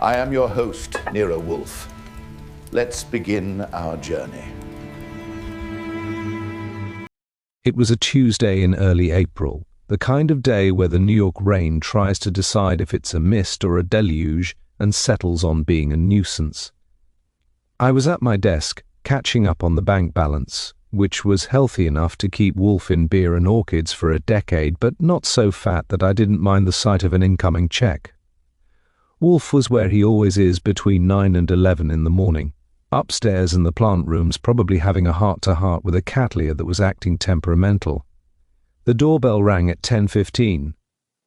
I am your host, Nero Wolfe. Let's begin our journey. It was a Tuesday in early April, the kind of day where the New York rain tries to decide if it's a mist or a deluge and settles on being a nuisance. I was at my desk, catching up on the bank balance, which was healthy enough to keep Wolfe in beer and orchids for a decade, but not so fat that I didn't mind the sight of an incoming check. Wolfe was where he always is between 9 and 11 in the morning, upstairs in the plant rooms, probably having a heart-to-heart with a cattleya that was acting temperamental. The doorbell rang at 10:15.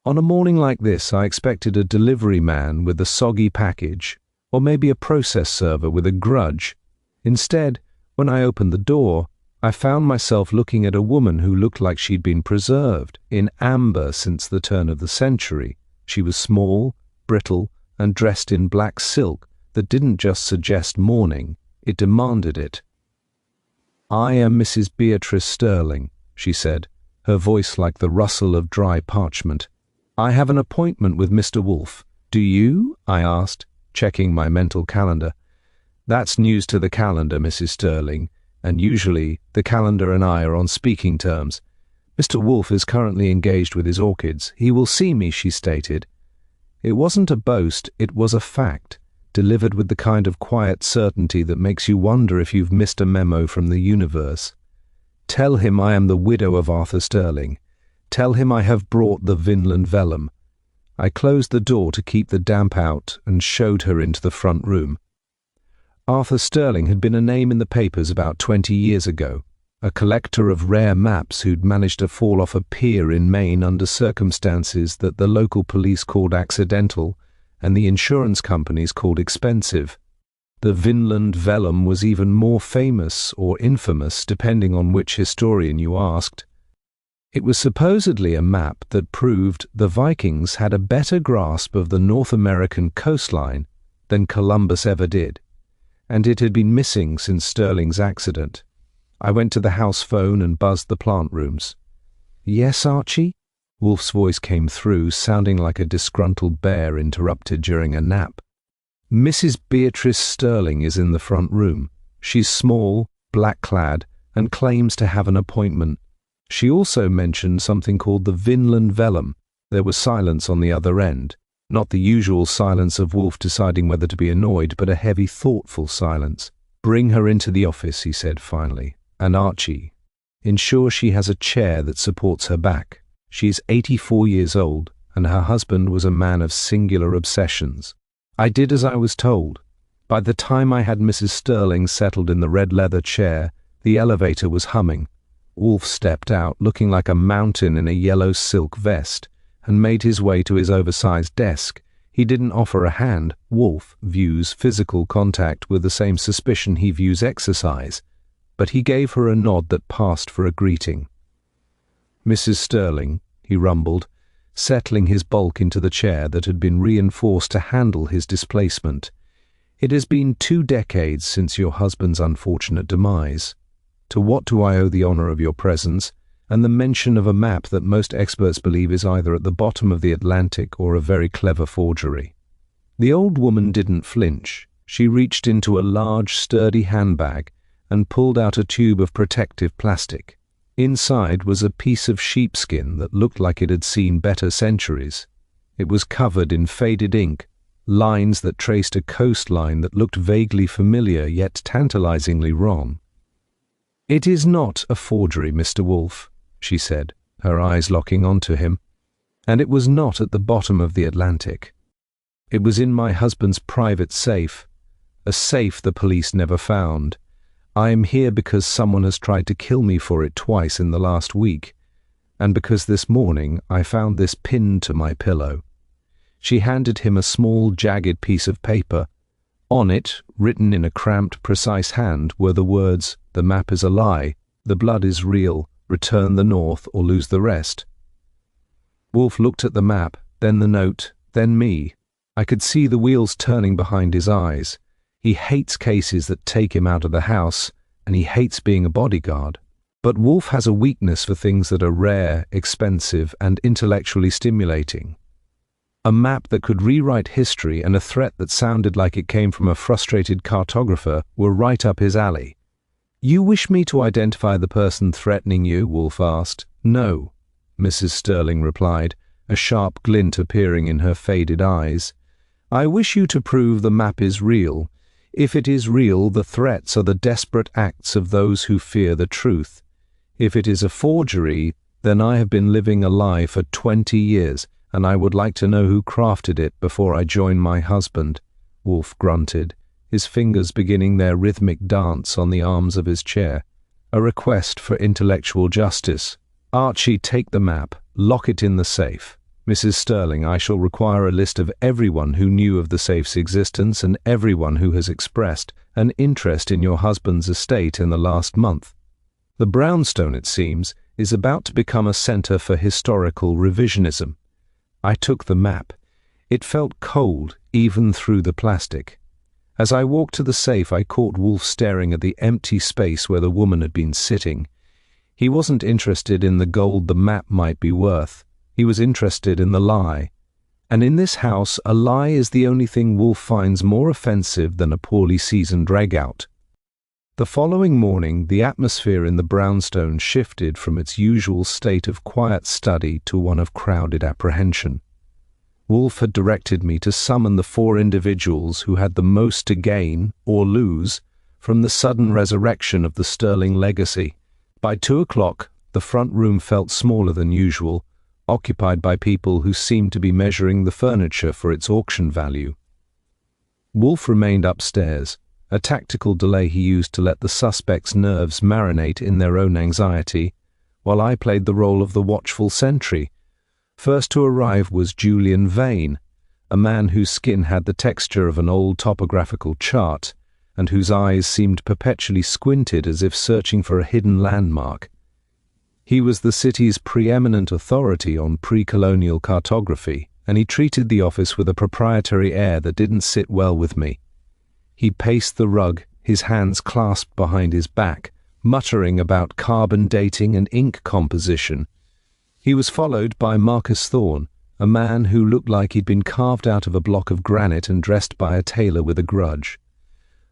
On a morning like this, I expected a delivery man with a soggy package, or maybe a process server with a grudge. Instead, when I opened the door, I found myself looking at a woman who looked like she'd been preserved in amber since the turn of the century. She was small, brittle, and dressed in black silk that didn't just suggest mourning, it demanded it. "I am Mrs. Beatrice Sterling," she said, her voice like the rustle of dry parchment. "I have an appointment with Mr. Wolfe. Do you?" I asked, checking my mental calendar. "That's news to the calendar, Mrs. Sterling, and usually the calendar and I are on speaking terms. Mr. Wolfe is currently engaged with his orchids. He will see me," she stated. It wasn't a boast, it was a fact, delivered with the kind of quiet certainty that makes you wonder if you've missed a memo from the universe. "Tell him I am the widow of Arthur Sterling. Tell him I have brought the Vinland vellum." I closed the door to keep the damp out and showed her into the front room. Arthur Sterling had been a name in the papers about 20 years ago, a collector of rare maps who'd managed to fall off a pier in Maine under circumstances that the local police called accidental and the insurance companies called expensive. The Vinland vellum was even more famous or infamous depending on which historian you asked. It was supposedly a map that proved the Vikings had a better grasp of the North American coastline than Columbus ever did, and it had been missing since Sterling's accident. I went to the house phone and buzzed the plant rooms. "Yes, Archie?" Wolfe's voice came through, sounding like a disgruntled bear interrupted during a nap. "Mrs. Beatrice Sterling is in the front room. She's small, black-clad, and claims to have an appointment. She also mentioned something called the Vinland vellum." There was silence on the other end. Not the usual silence of Wolfe deciding whether to be annoyed, but a heavy, thoughtful silence. "Bring her into the office," he said finally. "And Archie, ensure she has a chair that supports her back. She's 84 years old, and her husband was a man of singular obsessions." I did as I was told. By the time I had Mrs. Sterling settled in the red leather chair, the elevator was humming. Wolfe stepped out, looking like a mountain in a yellow silk vest, and made his way to his oversized desk. He didn't offer a hand. Wolfe views physical contact with the same suspicion he views exercise, but he gave her a nod that passed for a greeting. "Mrs. Sterling," he rumbled, settling his bulk into the chair that had been reinforced to handle his displacement. "It has been 2 decades since your husband's unfortunate demise. To what do I owe the honor of your presence and the mention of a map that most experts believe is either at the bottom of the Atlantic or a very clever forgery?" The old woman didn't flinch. She reached into a large, sturdy handbag and pulled out a tube of protective plastic. Inside was a piece of sheepskin that looked like it had seen better centuries. It was covered in faded ink, lines that traced a coastline that looked vaguely familiar yet tantalizingly wrong. "It is not a forgery, Mr. Wolfe," she said, her eyes locking onto him. "And it was not at the bottom of the Atlantic. It was in my husband's private safe, a safe the police never found. I am here because someone has tried to kill me for it twice in the last week, and because this morning I found this pinned to my pillow." She handed him a small, jagged piece of paper. On it, written in a cramped, precise hand, were the words, "The map is a lie, the blood is real, return the North or lose the rest." Wolfe looked at the map, then the note, then me. I could see the wheels turning behind his eyes. He hates cases that take him out of the house, and he hates being a bodyguard. But Wolfe has a weakness for things that are rare, expensive, and intellectually stimulating. A map that could rewrite history and a threat that sounded like it came from a frustrated cartographer were right up his alley. "You wish me to identify the person threatening you?" Wolfe asked. "No," Mrs. Sterling replied, a sharp glint appearing in her faded eyes. "I wish you to prove the map is real. If it is real, the threats are the desperate acts of those who fear the truth. If it is a forgery, then I have been living a lie for 20 years, and I would like to know who crafted it before I join my husband," Wolfe grunted, his fingers beginning their rhythmic dance on the arms of his chair. A request for intellectual justice. "Archie, take the map. Lock it in the safe. Mrs. Sterling, I shall require a list of everyone who knew of the safe's existence and everyone who has expressed an interest in your husband's estate in the last month. The brownstone, it seems, is about to become a centre for historical revisionism." I took the map. It felt cold, even through the plastic. As I walked to the safe, I caught Wolfe staring at the empty space where the woman had been sitting. He wasn't interested in the gold the map might be worth. He was interested in the lie. And in this house, a lie is the only thing Wolfe finds more offensive than a poorly seasoned drag-out. The following morning, the atmosphere in the brownstone shifted from its usual state of quiet study to one of crowded apprehension. Wolfe had directed me to summon the 4 individuals who had the most to gain, or lose, from the sudden resurrection of the Sterling legacy. By 2 o'clock, the front room felt smaller than usual, occupied by people who seemed to be measuring the furniture for its auction value. Wolfe remained upstairs, a tactical delay he used to let the suspects' nerves marinate in their own anxiety, while I played the role of the watchful sentry. First to arrive was Julian Vane, a man whose skin had the texture of an old topographical chart, and whose eyes seemed perpetually squinted as if searching for a hidden landmark. He was the city's preeminent authority on pre-colonial cartography, and he treated the office with a proprietary air that didn't sit well with me. He paced the rug, his hands clasped behind his back, muttering about carbon dating and ink composition. He was followed by Marcus Thorne, a man who looked like he'd been carved out of a block of granite and dressed by a tailor with a grudge.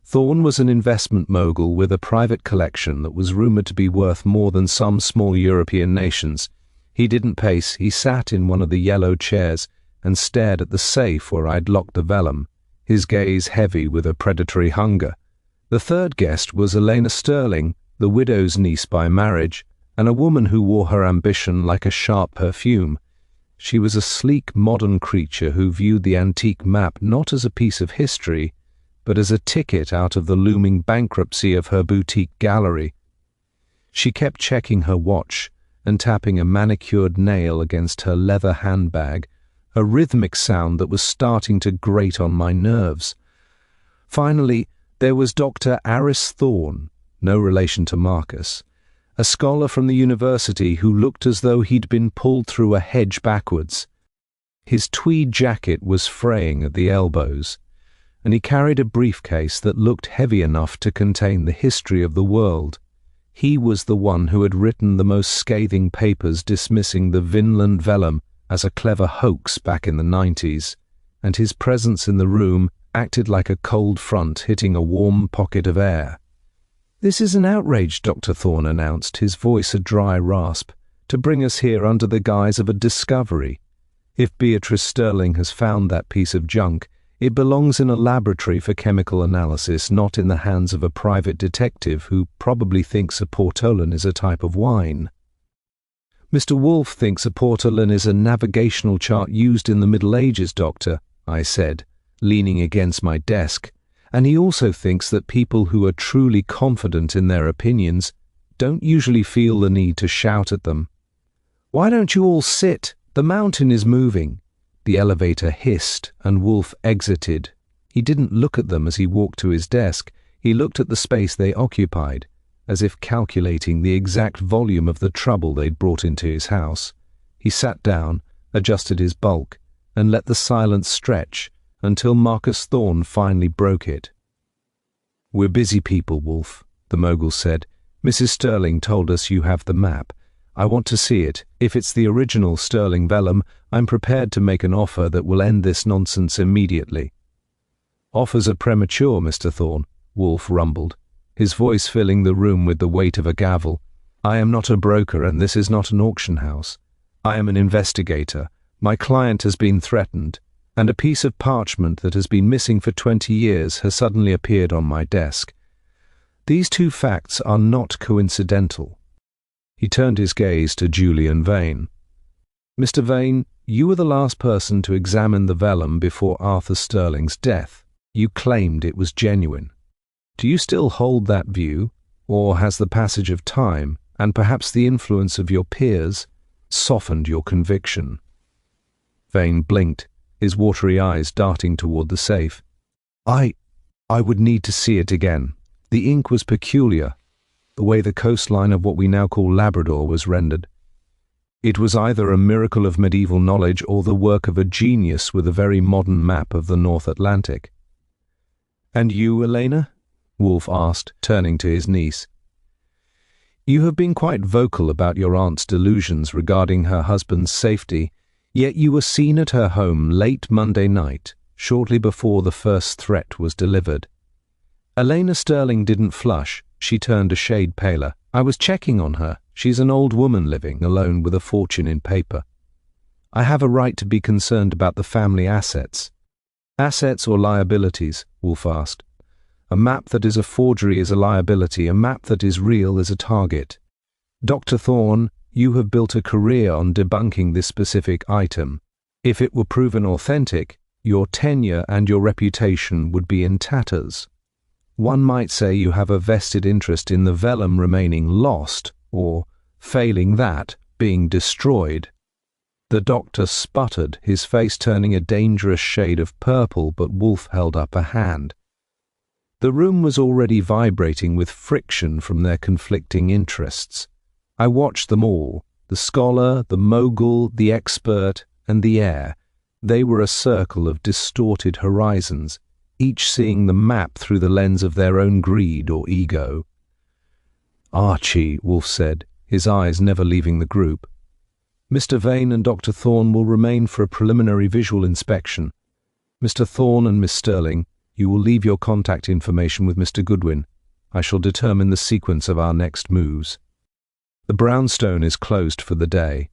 Thorne was an investment mogul with a private collection that was rumoured to be worth more than some small European nations. He didn't pace, he sat in one of the yellow chairs and stared at the safe where I'd locked the vellum, his gaze heavy with a predatory hunger. The third guest was Elena Sterling, the widow's niece by marriage, and a woman who wore her ambition like a sharp perfume. She was a sleek, modern creature who viewed the antique map not as a piece of history, but as a ticket out of the looming bankruptcy of her boutique gallery. She kept checking her watch and tapping a manicured nail against her leather handbag, a rhythmic sound that was starting to grate on my nerves. Finally, there was Dr. Aris Thorne, no relation to Marcus, a scholar from the university who looked as though he'd been pulled through a hedge backwards. His tweed jacket was fraying at the elbows, and he carried a briefcase that looked heavy enough to contain the history of the world. He was the one who had written the most scathing papers dismissing the Vinland vellum as a clever hoax back in the 90s, and his presence in the room acted like a cold front hitting a warm pocket of air. "This is an outrage," Dr. Thorne announced, his voice a dry rasp, "to bring us here under the guise of a discovery. If Beatrice Sterling has found that piece of junk, it belongs in a laboratory for chemical analysis, not in the hands of a private detective who probably thinks a Portolan is a type of wine." "Mr. Wolfe thinks a Portolan is a navigational chart used in the Middle Ages, Doctor," I said, leaning against my desk, "and he also thinks that people who are truly confident in their opinions don't usually feel the need to shout at them." "Why don't you all sit? The mountain is moving." The elevator hissed and Wolfe exited. He didn't look at them as he walked to his desk. He looked at the space they occupied, as if calculating the exact volume of the trouble they'd brought into his house. He sat down, adjusted his bulk, and let the silence stretch until Marcus Thorne finally broke it. "We're busy people, Wolfe," the mogul said. "Mrs. Sterling told us you have the map. I want to see it. If it's the original sterling vellum, I'm prepared to make an offer that will end this nonsense immediately." "Offers are premature, Mr. Thorne," Wolfe rumbled, his voice filling the room with the weight of a gavel. "I am not a broker, and this is not an auction house. I am an investigator. My client has been threatened, and a piece of parchment that has been missing for 20 years has suddenly appeared on my desk. These two facts are not coincidental." He turned his gaze to Julian Vane. "Mr. Vane, you were the last person to examine the vellum before Arthur Sterling's death. You claimed it was genuine. Do you still hold that view, or has the passage of time, and perhaps the influence of your peers, softened your conviction?" Vane blinked, his watery eyes darting toward the safe. I would need to see it again. The ink was peculiar, the way the coastline of what we now call Labrador was rendered. It was either a miracle of medieval knowledge or the work of a genius with a very modern map of the North Atlantic. "And you, Elena?" Wolfe asked, turning to his niece. "You have been quite vocal about your aunt's delusions regarding her husband's safety, yet you were seen at her home late Monday night, shortly before the first threat was delivered." Elena Sterling didn't flush. She turned a shade paler. "I was checking on her. She's an old woman living alone with a fortune in paper. I have a right to be concerned about the family assets." "Assets or liabilities?" Wolfe asked. "A map that is a forgery is a liability. A map that is real is a target. Dr. Thorne, you have built a career on debunking this specific item. If it were proven authentic, your tenure and your reputation would be in tatters. One might say you have a vested interest in the vellum remaining lost, or, failing that, being destroyed." The doctor sputtered, his face turning a dangerous shade of purple, but Wolfe held up a hand. The room was already vibrating with friction from their conflicting interests. I watched them all, the scholar, the mogul, the expert, and the heir. They were a circle of distorted horizons, each seeing the map through the lens of their own greed or ego. "Archie," Wolfe said, his eyes never leaving the group. "Mr. Vane and Dr. Thorne will remain for a preliminary visual inspection. Mr. Thorne and Miss Sterling, you will leave your contact information with Mr. Goodwin. I shall determine the sequence of our next moves. The brownstone is closed for the day."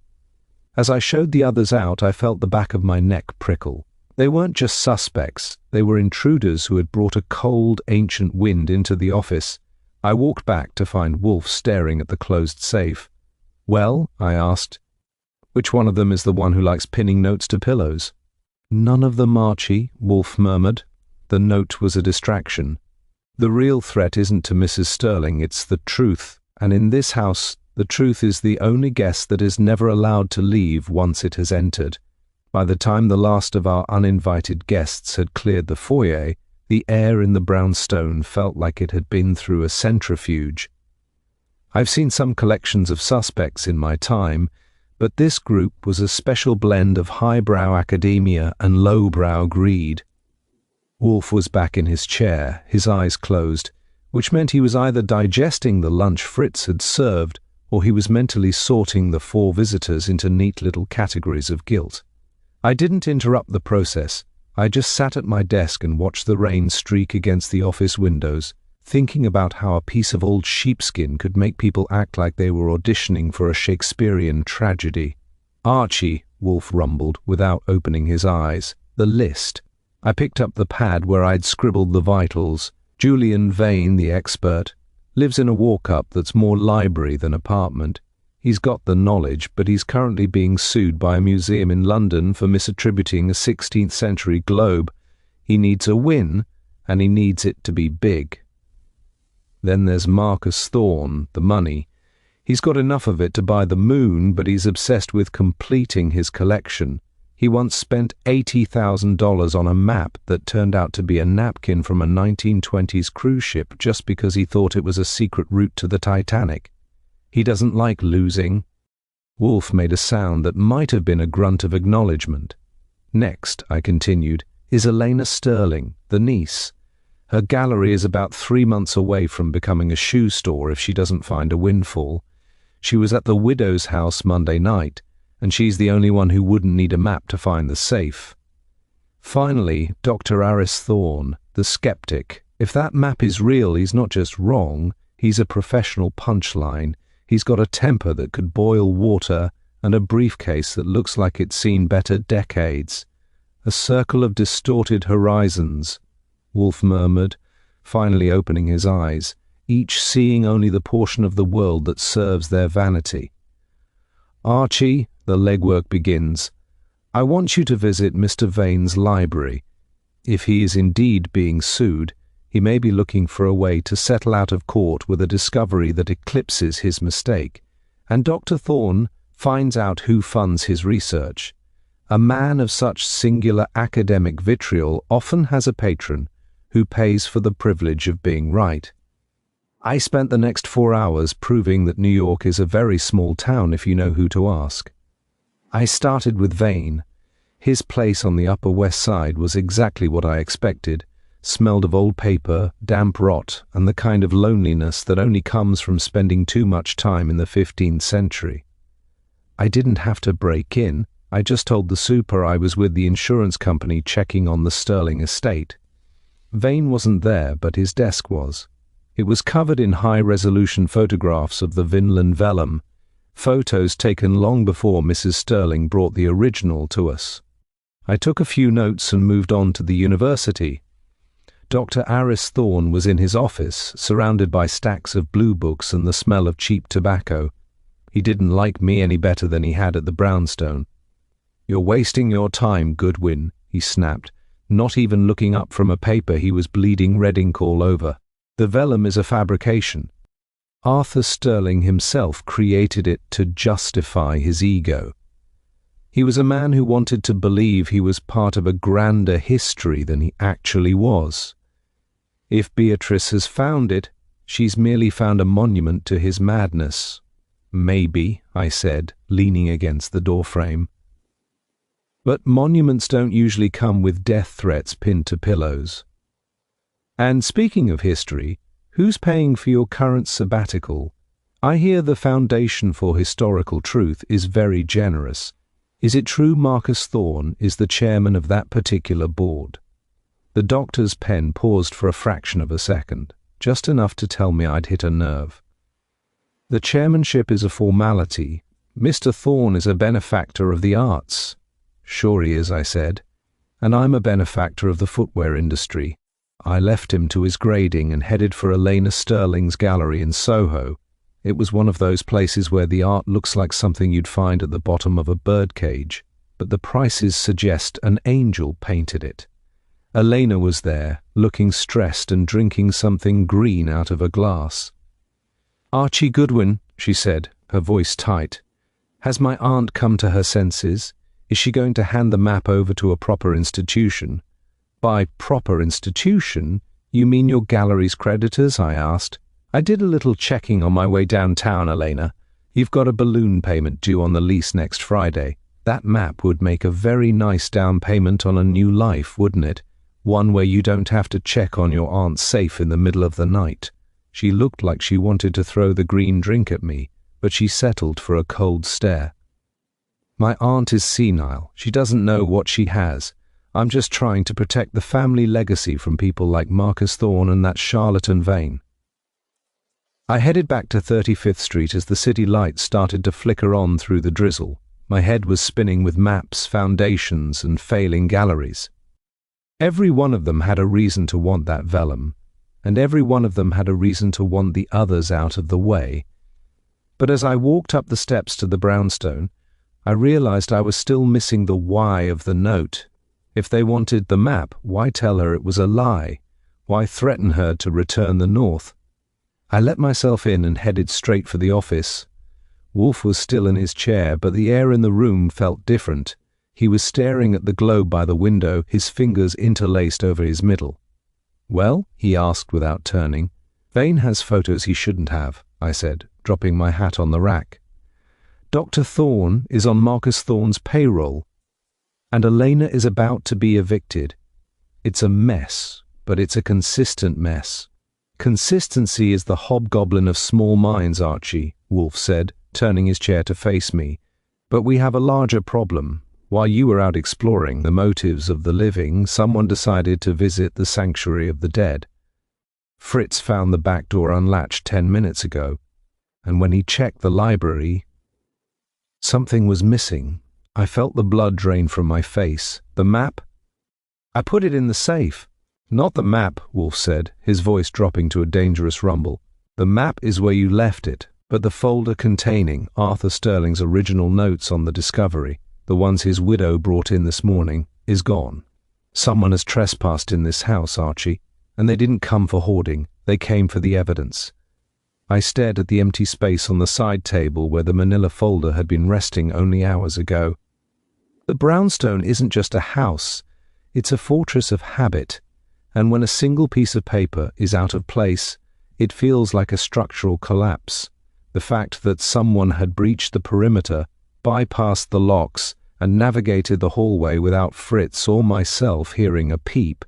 As I showed the others out, I felt the back of my neck prickle. They weren't just suspects, they were intruders who had brought a cold, ancient wind into the office. I walked back to find Wolfe staring at the closed safe. "Well?" I asked. "Which one of them is the one who likes pinning notes to pillows?" "None of them, Archie," Wolfe murmured. The note was a distraction. "The real threat isn't to Mrs. Sterling, it's the truth. And in this house, the truth is the only guest that is never allowed to leave once it has entered. By the time the last of our uninvited guests had cleared the foyer, the air in the brownstone felt like it had been through a centrifuge. I've seen some collections of suspects in my time, but this group was a special blend of highbrow academia and lowbrow greed. Wolfe was back in his chair, his eyes closed, which meant he was either digesting the lunch Fritz had served, or he was mentally sorting the 4 visitors into neat little categories of guilt. I didn't interrupt the process. I just sat at my desk and watched the rain streak against the office windows, thinking about how a piece of old sheepskin could make people act like they were auditioning for a Shakespearean tragedy. "Archie," Wolfe rumbled without opening his eyes, "the list." I picked up the pad where I'd scribbled the vitals. "Julian Vane, the expert, lives in a walk-up that's more library than apartment. He's got the knowledge, but he's currently being sued by a museum in London for misattributing a 16th century globe. He needs a win, and he needs it to be big." Then there's Marcus Thorne, the money. He's got enough of it to buy the moon, but he's obsessed with completing his collection. He once spent $80,000 on a map that turned out to be a napkin from a 1920s cruise ship just because he thought it was a secret route to the Titanic. He doesn't like losing. Wolfe made a sound that might have been a grunt of acknowledgement. "Next," I continued, "is Elena Sterling, the niece. Her gallery is about 3 months away from becoming a shoe store if she doesn't find a windfall. She was at the widow's house Monday night, and she's the only one who wouldn't need a map to find the safe. Finally, Dr. Aris Thorne, the skeptic. If that map is real, he's not just wrong, he's a professional punchline. He's got a temper that could boil water and a briefcase that looks like it's seen better decades. A circle of distorted horizons, Wolfe murmured, finally opening his eyes, each seeing only the portion of the world that serves their vanity. Archie, the legwork begins. I want you to visit Mr. Vane's library. If he is indeed being sued, he may be looking for a way to settle out of court with a discovery that eclipses his mistake, and Dr. Thorne finds out who funds his research. A man of such singular academic vitriol often has a patron who pays for the privilege of being right. I spent the next 4 hours proving that New York is a very small town if you know who to ask. I started with Vane. His place on the Upper West Side was exactly what I expected. Smelled of old paper, damp rot, and the kind of loneliness that only comes from spending too much time in the 15th century. I didn't have to break in. I just told the super I was with the insurance company checking on the Sterling estate. Vane wasn't there, but his desk was. It was covered in high-resolution photographs of the Vinland vellum, photos taken long before Mrs. Sterling brought the original to us. I took a few notes and moved on to the university. Dr. Aris Thorne was in his office, surrounded by stacks of blue books and the smell of cheap tobacco. He didn't like me any better than he had at the brownstone. "You're wasting your time, Goodwin," he snapped, not even looking up from a paper he was bleeding red ink all over. "The vellum is a fabrication. Arthur Sterling himself created it to justify his ego. He was a man who wanted to believe he was part of a grander history than he actually was. If Beatrice has found it, she's merely found a monument to his madness." "Maybe," I said, leaning against the doorframe. "But monuments don't usually come with death threats pinned to pillows. And speaking of history, who's paying for your current sabbatical? I hear the Foundation for Historical Truth is very generous. Is it true Marcus Thorne is the chairman of that particular board?" The doctor's pen paused for a fraction of a second, just enough to tell me I'd hit a nerve. "The chairmanship is a formality. Mr. Thorne is a benefactor of the arts." "Sure he is," I said. "And I'm a benefactor of the footwear industry." I left him to his grading and headed for Elena Sterling's gallery in Soho. It was one of those places where the art looks like something you'd find at the bottom of a birdcage, but the prices suggest an angel painted it. Elena was there, looking stressed and drinking something green out of a glass. "Archie Goodwin," she said, her voice tight. "Has my aunt come to her senses? Is she going to hand the map over to a proper institution?" "By proper institution, you mean your gallery's creditors?" I asked. "I did a little checking on my way downtown, Elena. You've got a balloon payment due on the lease next Friday. That map would make a very nice down payment on a new life, wouldn't it? One where you don't have to check on your aunt's safe in the middle of the night." She looked like she wanted to throw the green drink at me, but she settled for a cold stare. "My aunt is senile. She doesn't know what she has. I'm just trying to protect the family legacy from people like Marcus Thorne and that charlatan Vane." I headed back to 35th Street as the city lights started to flicker on through the drizzle. My head was spinning with maps, foundations, and failing galleries. Every one of them had a reason to want that vellum, and every one of them had a reason to want the others out of the way. But as I walked up the steps to the brownstone, I realized I was still missing the why of the note. If they wanted the map, why tell her it was a lie? Why threaten her to return the north? I let myself in and headed straight for the office. Wolfe was still in his chair, but the air in the room felt different. He was staring at the globe by the window, his fingers interlaced over his middle. "Well?" he asked without turning. "Vane has photos he shouldn't have," I said, dropping my hat on the rack. "Dr. Thorne is on Marcus Thorne's payroll, and Elena is about to be evicted. It's a mess, but it's a consistent mess." "Consistency is the hobgoblin of small minds, Archie," Wolfe said, turning his chair to face me. "But we have a larger problem. While you were out exploring the motives of the living, someone decided to visit the sanctuary of the dead. Fritz found the back door unlatched 10 minutes ago, and when he checked the library, something was missing. I felt the blood drain from my face. The map? I put it in the safe." "Not the map," Wolfe said, his voice dropping to a dangerous rumble. "The map is where you left it, but the folder containing Arthur Sterling's original notes on the discovery, the ones his widow brought in this morning, is gone. Someone has trespassed in this house, Archie, and they didn't come for hoarding, they came for the evidence." I stared at the empty space on the side table where the manila folder had been resting only hours ago. The brownstone isn't just a house, it's a fortress of habit, and when a single piece of paper is out of place, it feels like a structural collapse. The fact that someone had breached the perimeter, bypassed the locks, and navigated the hallway without Fritz or myself hearing a peep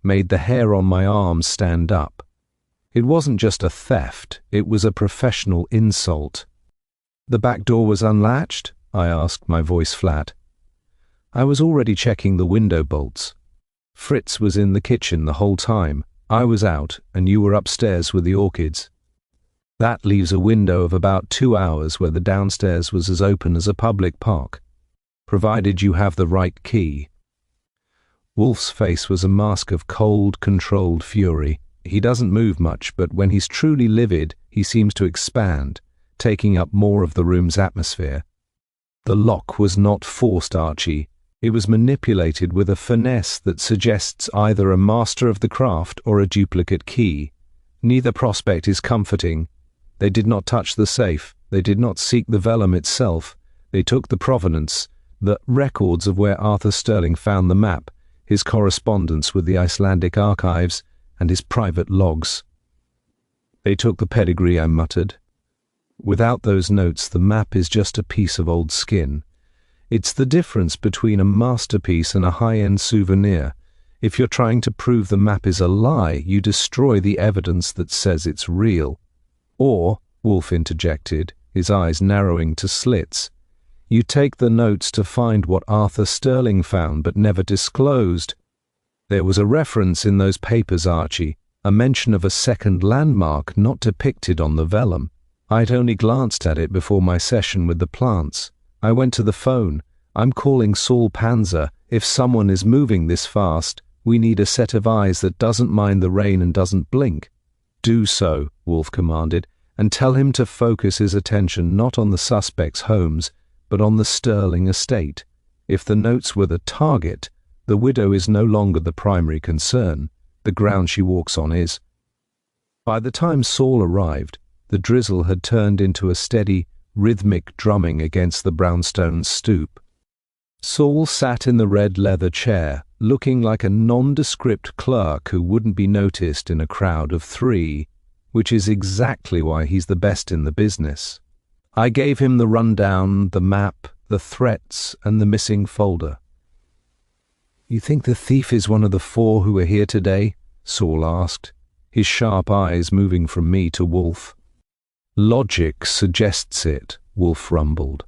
made the hair on my arms stand up. It wasn't just a theft, it was a professional insult. "The back door was unlatched?" I asked, my voice flat. "I was already checking the window bolts. Fritz was in the kitchen the whole time. I was out, and you were upstairs with the orchids. That leaves a window of about 2 hours where the downstairs was as open as a public park, provided you have the right key." Wolfe's face was a mask of cold, controlled fury. He doesn't move much, but when he's truly livid, he seems to expand, taking up more of the room's atmosphere. "The lock was not forced, Archie. It was manipulated with a finesse that suggests either a master of the craft or a duplicate key. Neither prospect is comforting. They did not touch the safe. They did not seek the vellum itself. They took the provenance, the records of where Arthur Sterling found the map, his correspondence with the Icelandic archives, and his private logs. They took the pedigree," I muttered. "Without those notes, the map is just a piece of old skin. It's the difference between a masterpiece and a high-end souvenir. If you're trying to prove the map is a lie, you destroy the evidence that says it's real. Or," Wolfe interjected, his eyes narrowing to slits, "you take the notes to find what Arthur Sterling found but never disclosed. There was a reference in those papers, Archie, a mention of a second landmark not depicted on the vellum. I'd only glanced at it before my session with the plants. I went to the phone. I'm calling Saul Panzer. If someone is moving this fast, we need a set of eyes that doesn't mind the rain and doesn't blink." "Do so," Wolfe commanded, "and tell him to focus his attention not on the suspects' homes, but on the Sterling estate. If the notes were the target, the widow is no longer the primary concern. The ground she walks on is." By the time Saul arrived, the drizzle had turned into a steady, rhythmic drumming against the brownstone's stoop. Saul sat in the red leather chair, looking like a nondescript clerk who wouldn't be noticed in a crowd of 3, which is exactly why he's the best in the business. I gave him the rundown, the map, the threats, and the missing folder. "You think the thief is one of the 4 who are here today?" Saul asked, his sharp eyes moving from me to Wolfe. "Logic suggests it," Wolfe rumbled.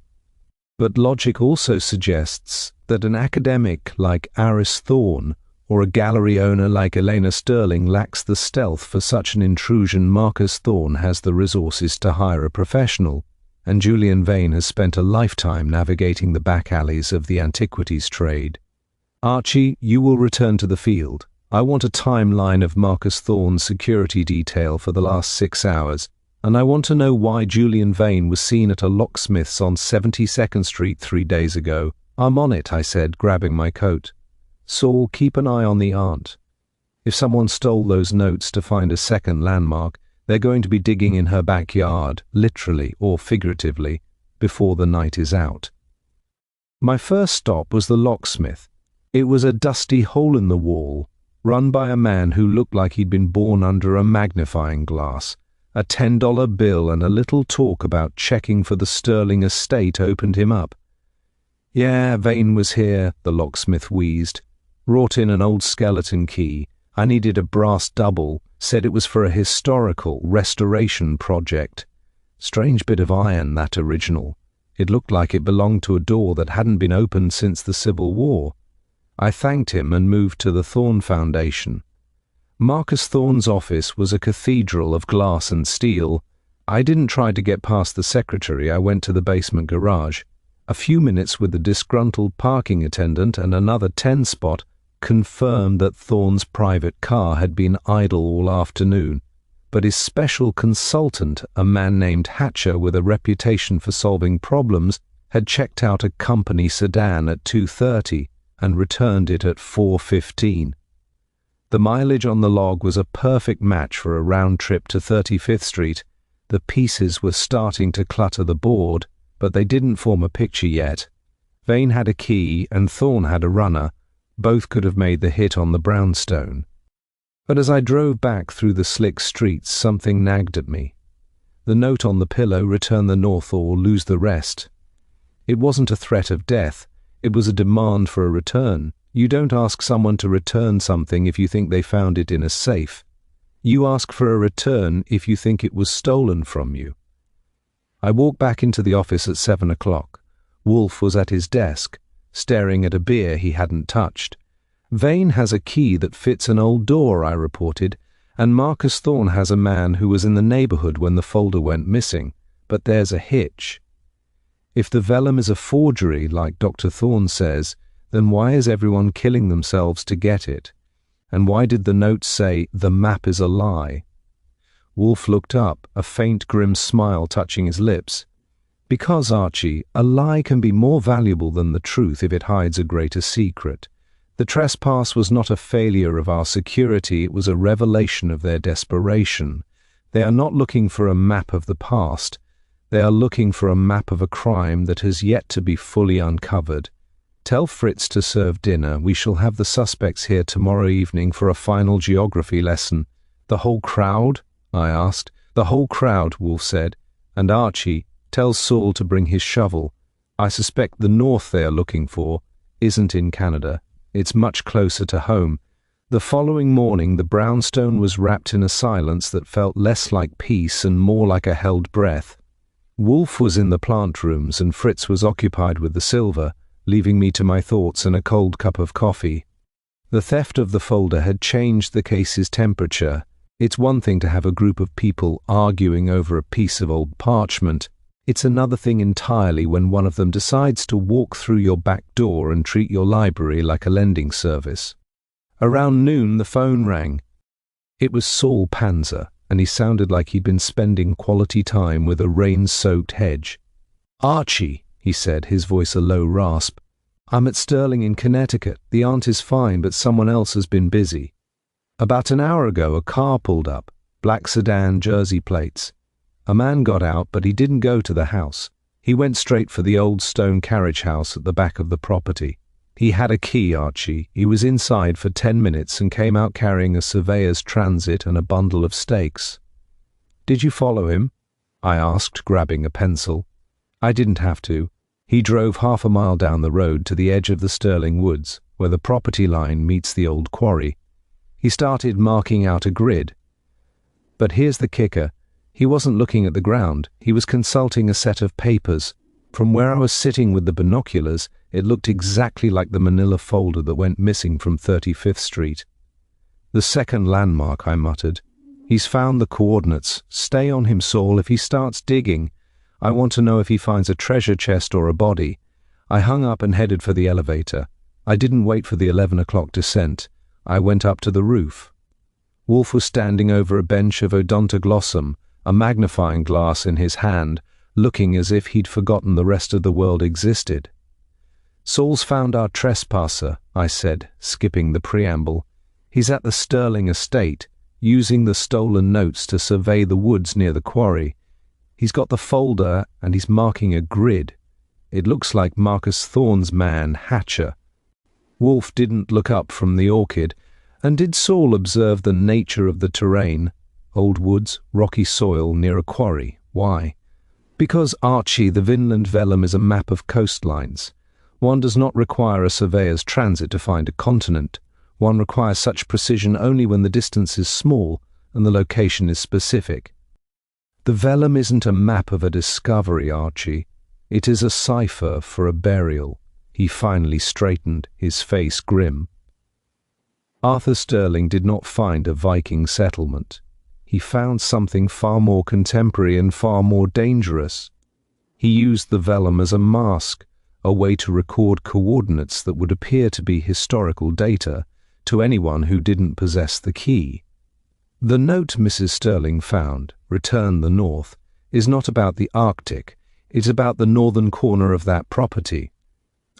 "But logic also suggests that an academic like Aris Thorne or a gallery owner like Elena Sterling lacks the stealth for such an intrusion. Marcus Thorne has the resources to hire a professional, and Julian Vane has spent a lifetime navigating the back alleys of the antiquities trade. Archie, you will return to the field. I want a timeline of Marcus Thorne's security detail for the last 6 hours, and I want to know why Julian Vane was seen at a locksmith's on 72nd Street 3 days ago. I'm on it, I said, grabbing my coat. Saul, keep an eye on the aunt. If someone stole those notes to find a second landmark, they're going to be digging in her backyard, literally or figuratively, before the night is out. My first stop was the locksmith. It was a dusty hole in the wall, run by a man who looked like he'd been born under a magnifying glass. A $10 bill and a little talk about checking for the Sterling estate opened him up. Yeah, Vane was here, the locksmith wheezed. Brought in an old skeleton key. I needed a brass double, said it was for a historical restoration project. Strange bit of iron, that original. It looked like it belonged to a door that hadn't been opened since the Civil War. I thanked him and moved to the Thorne Foundation. Marcus Thorne's office was a cathedral of glass and steel. I didn't try to get past the secretary. I went to the basement garage. A few minutes with the disgruntled parking attendant and another 10 spot confirmed that Thorne's private car had been idle all afternoon, but his special consultant, a man named Hatcher with a reputation for solving problems, had checked out a company sedan at 2:30 and returned it at 4:15. The mileage on the log was a perfect match for a round trip to 35th Street. The pieces were starting to clutter the board, but they didn't form a picture yet. Vane had a key and Thorne had a runner. Both could have made the hit on the brownstone. But as I drove back through the slick streets, something nagged at me. The note on the pillow, return the north or lose the rest. It wasn't a threat of death. It was a demand for a return. You don't ask someone to return something if you think they found it in a safe. You ask for a return if you think it was stolen from you. I walked back into the office at 7 o'clock. Wolfe was at his desk, staring at a beer he hadn't touched. Vane has a key that fits an old door, I reported, and Marcus Thorne has a man who was in the neighborhood when the folder went missing. But there's a hitch. If the vellum is a forgery, like Dr. Thorne says, then why is everyone killing themselves to get it? And why did the note say, the map is a lie? Wolfe looked up, a faint grim smile touching his lips. Because, Archie, a lie can be more valuable than the truth if it hides a greater secret. The trespass was not a failure of our security, it was a revelation of their desperation. They are not looking for a map of the past. They are looking for a map of a crime that has yet to be fully uncovered. Tell Fritz to serve dinner. We shall have the suspects here tomorrow evening for a final geography lesson. The whole crowd? I asked. The whole crowd, Wolfe said. And Archie, tell Saul to bring his shovel. I suspect the north they are looking for isn't in Canada. It's much closer to home. The following morning the brownstone was wrapped in a silence that felt less like peace and more like a held breath. Wolfe was in the plant rooms and Fritz was occupied with the silver, leaving me to my thoughts and a cold cup of coffee. The theft of the folder had changed the case's temperature. It's one thing to have a group of people arguing over a piece of old parchment. It's another thing entirely when one of them decides to walk through your back door and treat your library like a lending service. Around noon the phone rang. It was Saul Panzer, and he sounded like he'd been spending quality time with a rain-soaked hedge. "Archie," he said, his voice a low rasp. "I'm at Sterling in Connecticut. The aunt is fine, but someone else has been busy. About an hour ago a car pulled up, black sedan, Jersey plates. A man got out, but he didn't go to the house. He went straight for the old stone carriage house at the back of the property. He had a key, Archie. He was inside for 10 minutes and came out carrying a surveyor's transit and a bundle of stakes." "Did you follow him?" I asked, grabbing a pencil. I didn't have to. He drove half a mile down the road to the edge of the Sterling Woods, where the property line meets the old quarry. He started marking out a grid. But here's the kicker. He wasn't looking at the ground. He was consulting a set of papers. From where I was sitting with the binoculars, it looked exactly like the manila folder that went missing from 35th Street. "The second landmark," I muttered. "He's found the coordinates. Stay on him, Saul. If he starts digging, I want to know if he finds a treasure chest or a body." I hung up and headed for the elevator. I didn't wait for the 11 o'clock descent. I went up to the roof. Wolfe was standing over a bench of odontoglossum, a magnifying glass in his hand, looking as if he'd forgotten the rest of the world existed. "Saul's found our trespasser," I said, skipping the preamble. "He's at the Sterling estate, using the stolen notes to survey the woods near the quarry. He's got the folder and he's marking a grid. It looks like Marcus Thorne's man, Hatcher." Wolfe didn't look up from the orchid. "And did Saul observe the nature of the terrain? Old woods, rocky soil near a quarry. Why?" "Because, Archie, the Vinland vellum is a map of coastlines. One does not require a surveyor's transit to find a continent. One requires such precision only when the distance is small and the location is specific." The vellum isn't a map of a discovery, Archie. It is a cipher for a burial. He finally straightened, his face grim. Arthur Sterling did not find a Viking settlement. He found something far more contemporary and far more dangerous. He used the vellum as a mask, a way to record coordinates that would appear to be historical data to anyone who didn't possess the key. The note Mrs. Sterling found, "Return the North," is not about the Arctic. It's about the northern corner of that property.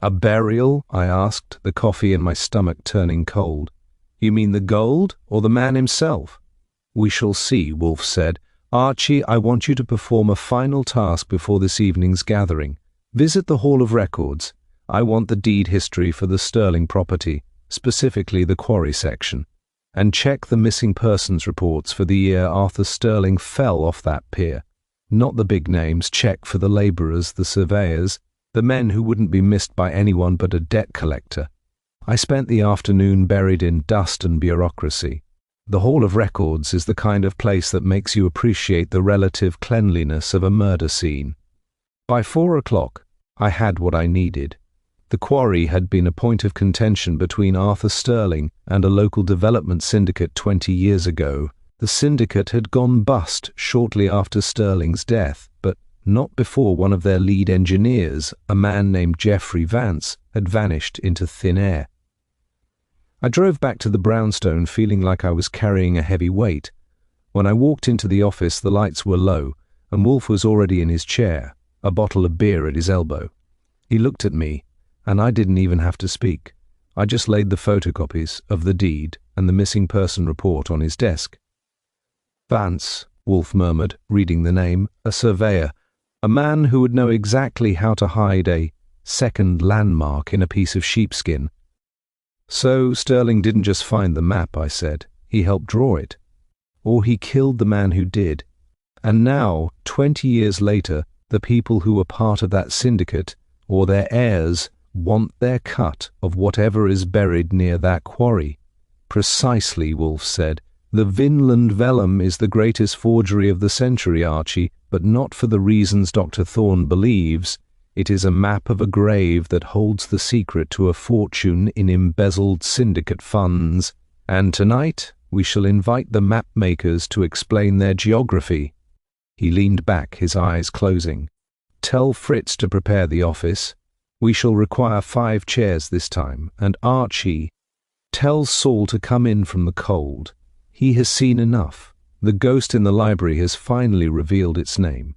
"A burial?" I asked, the coffee in my stomach turning cold. "You mean the gold, or the man himself?" "We shall see," Wolfe said. "Archie, I want you to perform a final task before this evening's gathering. Visit the Hall of Records. I want the deed history for the Sterling property, specifically the quarry section. And check the missing persons reports for the year Arthur Sterling fell off that pier. Not the big names, check for the labourers, the surveyors, the men who wouldn't be missed by anyone but a debt collector." I spent the afternoon buried in dust and bureaucracy. The Hall of Records is the kind of place that makes you appreciate the relative cleanliness of a murder scene. By 4 o'clock, I had what I needed. The quarry had been a point of contention between Arthur Sterling and a local development syndicate 20 years ago. The syndicate had gone bust shortly after Sterling's death, but not before one of their lead engineers, a man named Geoffrey Vance, had vanished into thin air. I drove back to the brownstone feeling like I was carrying a heavy weight. When I walked into the office, the lights were low, and Wolfe was already in his chair, a bottle of beer at his elbow. He looked at me, and I didn't even have to speak. I just laid the photocopies of the deed and the missing person report on his desk. "Vance," Wolfe murmured, reading the name, "a surveyor, a man who would know exactly how to hide a second landmark in a piece of sheepskin." "So Sterling didn't just find the map," I said. "He helped draw it. Or he killed the man who did. And now, 20 years later, the people who were part of that syndicate, or their heirs, want their cut of whatever is buried near that quarry." "Precisely," Wolfe said. "The Vinland vellum is the greatest forgery of the century, Archie, but not for the reasons Dr. Thorne believes. It is a map of a grave that holds the secret to a fortune in embezzled syndicate funds. And tonight we shall invite the map makers to explain their geography." He leaned back, his eyes closing. "Tell Fritz to prepare the office. We shall require 5 chairs this time, and Archie, tell Saul to come in from the cold. He has seen enough. The ghost in the library has finally revealed its name."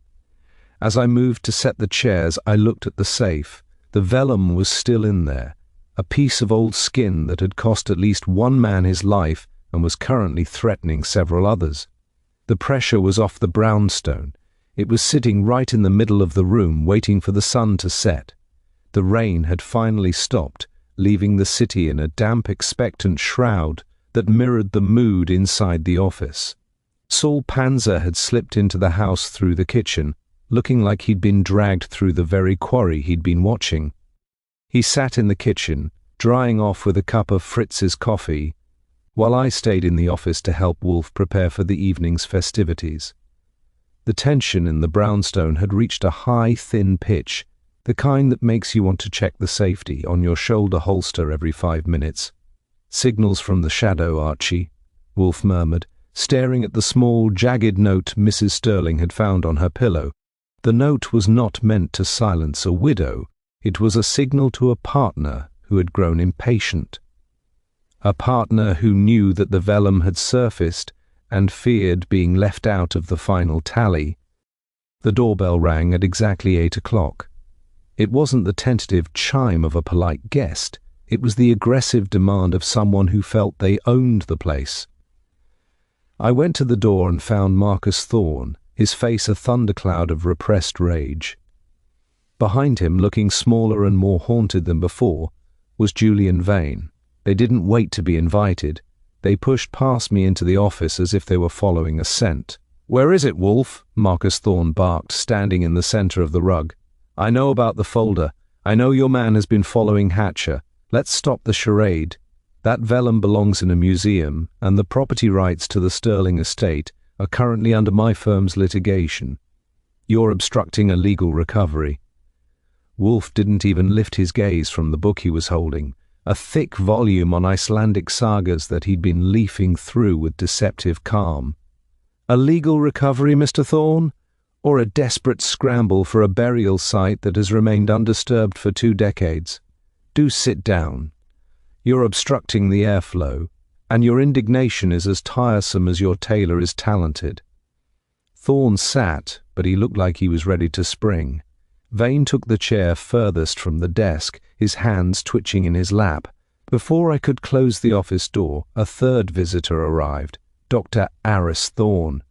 As I moved to set the chairs, I looked at the safe. The vellum was still in there, a piece of old skin that had cost at least one man his life and was currently threatening several others. The pressure was off the brownstone. It was sitting right in the middle of the room, waiting for the sun to set. The rain had finally stopped, leaving the city in a damp, expectant shroud that mirrored the mood inside the office. Saul Panzer had slipped into the house through the kitchen, looking like he'd been dragged through the very quarry he'd been watching. He sat in the kitchen, drying off with a cup of Fritz's coffee, while I stayed in the office to help Wolfe prepare for the evening's festivities. The tension in the brownstone had reached a high, thin pitch, the kind that makes you want to check the safety on your shoulder holster every 5 minutes. "Signals from the shadow, Archie," Wolfe murmured, staring at the small, jagged note Mrs. Sterling had found on her pillow. The note was not meant to silence a widow. It was a signal to a partner who had grown impatient. A partner who knew that the vellum had surfaced and feared being left out of the final tally. The doorbell rang at exactly 8 o'clock. It wasn't the tentative chime of a polite guest. It was the aggressive demand of someone who felt they owned the place. I went to the door and found Marcus Thorne, his face a thundercloud of repressed rage. Behind him, looking smaller and more haunted than before, was Julian Vane. They didn't wait to be invited. They pushed past me into the office as if they were following a scent. "Where is it, Wolfe?" Marcus Thorne barked, standing in the center of the rug. "I know about the folder. I know your man has been following Hatcher. Let's stop the charade. That vellum belongs in a museum, and the property rights to the Sterling estate are currently under my firm's litigation. You're obstructing a legal recovery." Wolfe didn't even lift his gaze from the book he was holding, a thick volume on Icelandic sagas that he'd been leafing through with deceptive calm. "A legal recovery, Mr. Thorne? Or a desperate scramble for a burial site that has remained undisturbed for 2 decades? Do sit down. You're obstructing the airflow, and your indignation is as tiresome as your tailor is talented." Thorne sat, but he looked like he was ready to spring. Vane took the chair furthest from the desk, his hands twitching in his lap. Before I could close the office door, a third visitor arrived, Dr. Aris Thorne.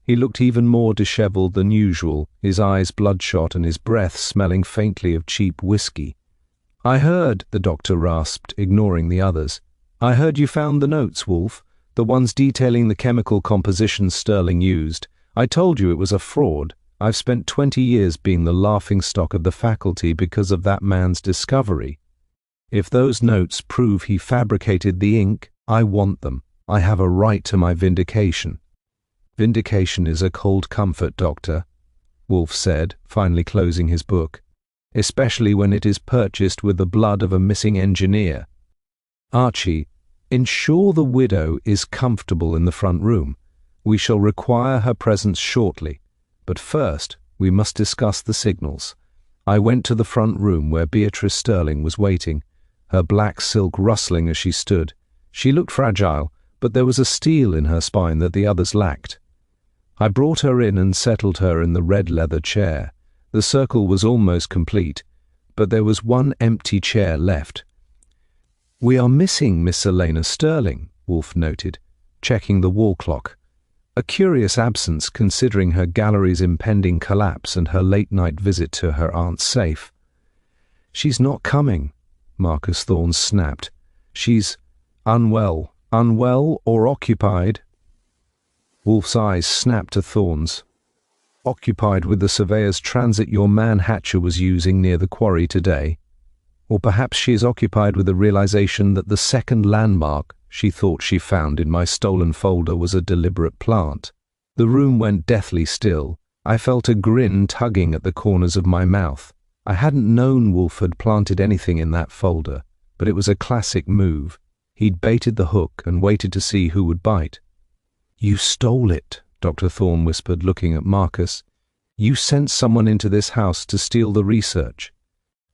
He looked even more dishevelled than usual, his eyes bloodshot and his breath smelling faintly of cheap whiskey. "I heard," the doctor rasped, ignoring the others. "I heard you found the notes, Wolfe, the ones detailing the chemical compositions Sterling used. I told you it was a fraud. I've spent 20 years being the laughingstock of the faculty because of that man's discovery. If those notes prove he fabricated the ink, I want them. I have a right to my vindication." "Vindication is a cold comfort, Doctor," Wolfe said, finally closing his book, "especially when it is purchased with the blood of a missing engineer. Archie, ensure the widow is comfortable in the front room. We shall require her presence shortly. But first, we must discuss the signals." I went to the front room where Beatrice Sterling was waiting, her black silk rustling as she stood. She looked fragile, but there was a steel in her spine that the others lacked. I brought her in and settled her in the red leather chair. The circle was almost complete, but there was one empty chair left. "We are missing Miss Elena Sterling," Wolfe noted, checking the wall clock. A curious absence considering her gallery's impending collapse and her late-night visit to her aunt's safe. "She's not coming," Marcus Thorne snapped. "She's unwell or occupied." Wolfe's eyes snapped to Thorne's. "Occupied with the surveyor's transit your man-hatcher was using near the quarry today. Or perhaps she is occupied with the realization that the second landmark she thought she found in my stolen folder was a deliberate plant." The room went deathly still. I felt a grin tugging at the corners of my mouth. I hadn't known Wolfe had planted anything in that folder, but it was a classic move. He'd baited the hook and waited to see who would bite. "You stole it," Dr. Thorne whispered, looking at Marcus. "You sent someone into this house to steal the research."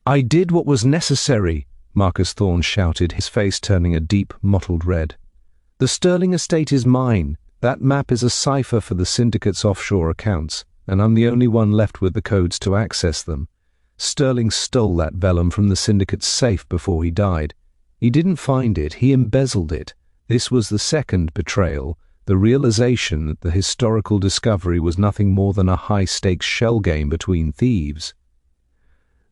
"I did what was necessary," Marcus Thorne shouted, his face turning a deep, mottled red. "The Sterling estate is mine. That map is a cipher for the syndicate's offshore accounts, and I'm the only one left with the codes to access them. Sterling stole that vellum from the syndicate's safe before he died. He didn't find it, he embezzled it. This was the second betrayal, the realization that the historical discovery was nothing more than a high-stakes shell game between thieves."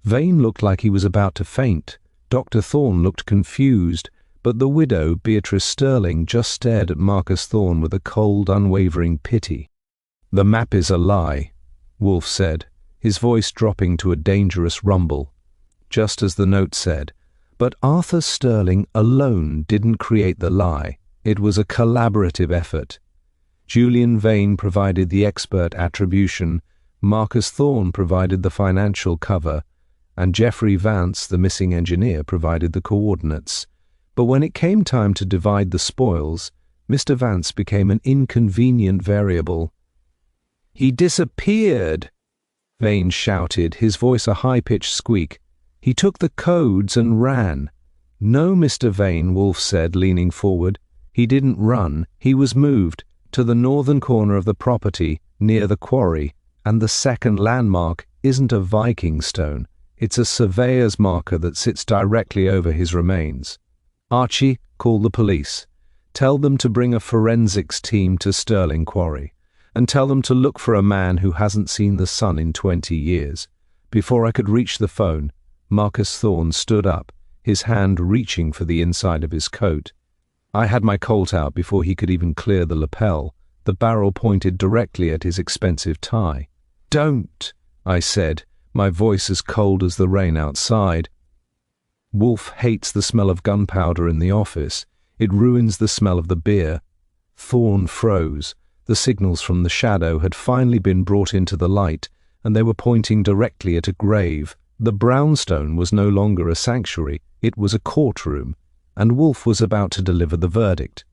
Vane looked like he was about to faint. Dr. Thorne looked confused, but the widow, Beatrice Sterling, just stared at Marcus Thorne with a cold, unwavering pity. "The map is a lie," Wolfe said, his voice dropping to a dangerous rumble. Just as the note said, but Arthur Sterling alone didn't create the lie. It was a collaborative effort. Julian Vane provided the expert attribution, Marcus Thorne provided the financial cover, and Geoffrey Vance, the missing engineer, provided the coordinates. But when it came time to divide the spoils, Mr. Vance became an inconvenient variable. "He disappeared!" Vane shouted, his voice a high-pitched squeak. "He took the codes and ran." "No, Mr. Vane," Wolfe said, leaning forward. "He didn't run. He was moved to the northern corner of the property, near the quarry, and the second landmark isn't a Viking stone. It's a surveyor's marker that sits directly over his remains. Archie, call the police. Tell them to bring a forensics team to Sterling Quarry, and tell them to look for a man who hasn't seen the sun in 20 years. Before I could reach the phone, Marcus Thorne stood up, his hand reaching for the inside of his coat. I had my Colt out before he could even clear the lapel, the barrel pointed directly at his expensive tie. "Don't," I said, my voice as cold as the rain outside. Wolfe hates the smell of gunpowder in the office. It ruins the smell of the beer. Thorne froze. The signals from the shadow had finally been brought into the light, and they were pointing directly at a grave. The brownstone was no longer a sanctuary, it was a courtroom, and Wolfe was about to deliver the verdict.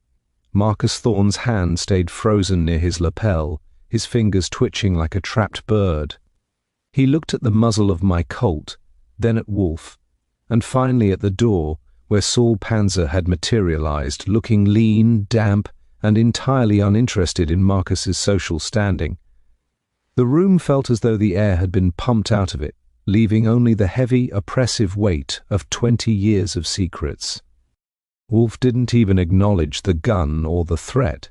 Marcus Thorne's hand stayed frozen near his lapel, his fingers twitching like a trapped bird. He looked at the muzzle of my Colt, then at Wolfe, and finally at the door, where Saul Panzer had materialized, looking lean, damp, and entirely uninterested in Marcus's social standing. The room felt as though the air had been pumped out of it, leaving only the heavy, oppressive weight of 20 years of secrets. Wolfe didn't even acknowledge the gun or the threat.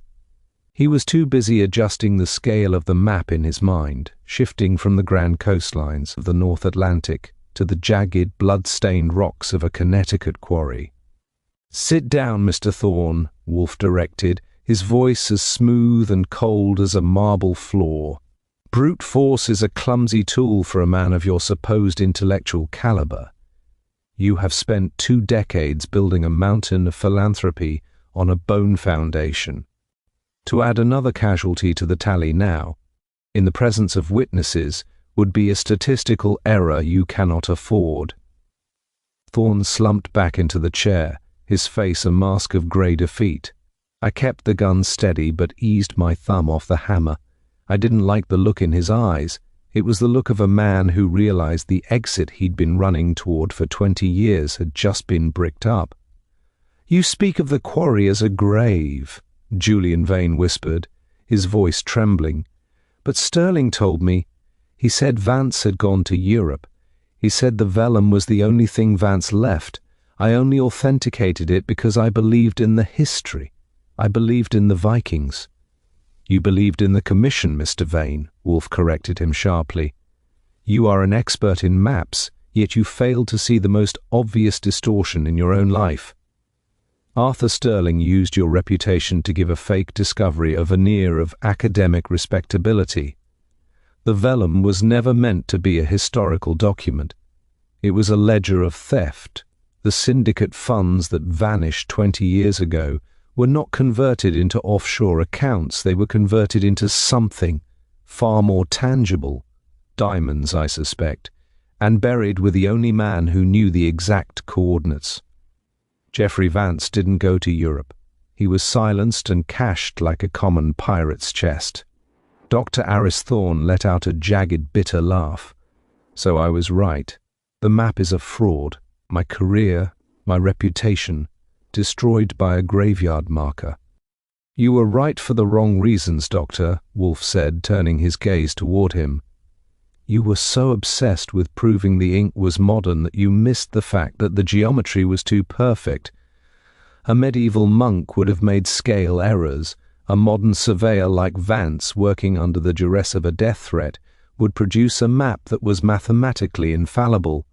He was too busy adjusting the scale of the map in his mind, shifting from the grand coastlines of the North Atlantic to the jagged, blood-stained rocks of a Connecticut quarry. "Sit down, Mr. Thorne," Wolfe directed, his voice as smooth and cold as a marble floor. "Brute force is a clumsy tool for a man of your supposed intellectual caliber. You have spent 2 decades building a mountain of philanthropy on a bone foundation. To add another casualty to the tally now, in the presence of witnesses, would be a statistical error you cannot afford." Thorne slumped back into the chair, his face a mask of grey defeat. I kept the gun steady but eased my thumb off the hammer. I didn't like the look in his eyes. It was the look of a man who realized the exit he'd been running toward for 20 years had just been bricked up. "You speak of the quarry as a grave," Julian Vane whispered, his voice trembling. "But Sterling told me. He said Vance had gone to Europe. He said the vellum was the only thing Vance left. I only authenticated it because I believed in the history. I believed in the Vikings." "You believed in the commission, Mr. Vane," Wolfe corrected him sharply. "You are an expert in maps, yet you failed to see the most obvious distortion in your own life. Arthur Sterling used your reputation to give a fake discovery a veneer of academic respectability. The vellum was never meant to be a historical document. It was a ledger of theft. The syndicate funds that vanished 20 years ago were not converted into offshore accounts, they were converted into something far more tangible, diamonds, I suspect, and buried with the only man who knew the exact coordinates. Geoffrey Vance didn't go to Europe. He was silenced and cached like a common pirate's chest. Dr. Aris Thorne let out a jagged, bitter laugh. "So I was right. The map is a fraud. My career, my reputation, destroyed by a graveyard marker." "You were right for the wrong reasons, Doctor," Wolfe said, turning his gaze toward him. "You were so obsessed with proving the ink was modern that you missed the fact that the geometry was too perfect. A medieval monk would have made scale errors. A modern surveyor like Vance, working under the duress of a death threat, would produce a map that was mathematically infallible.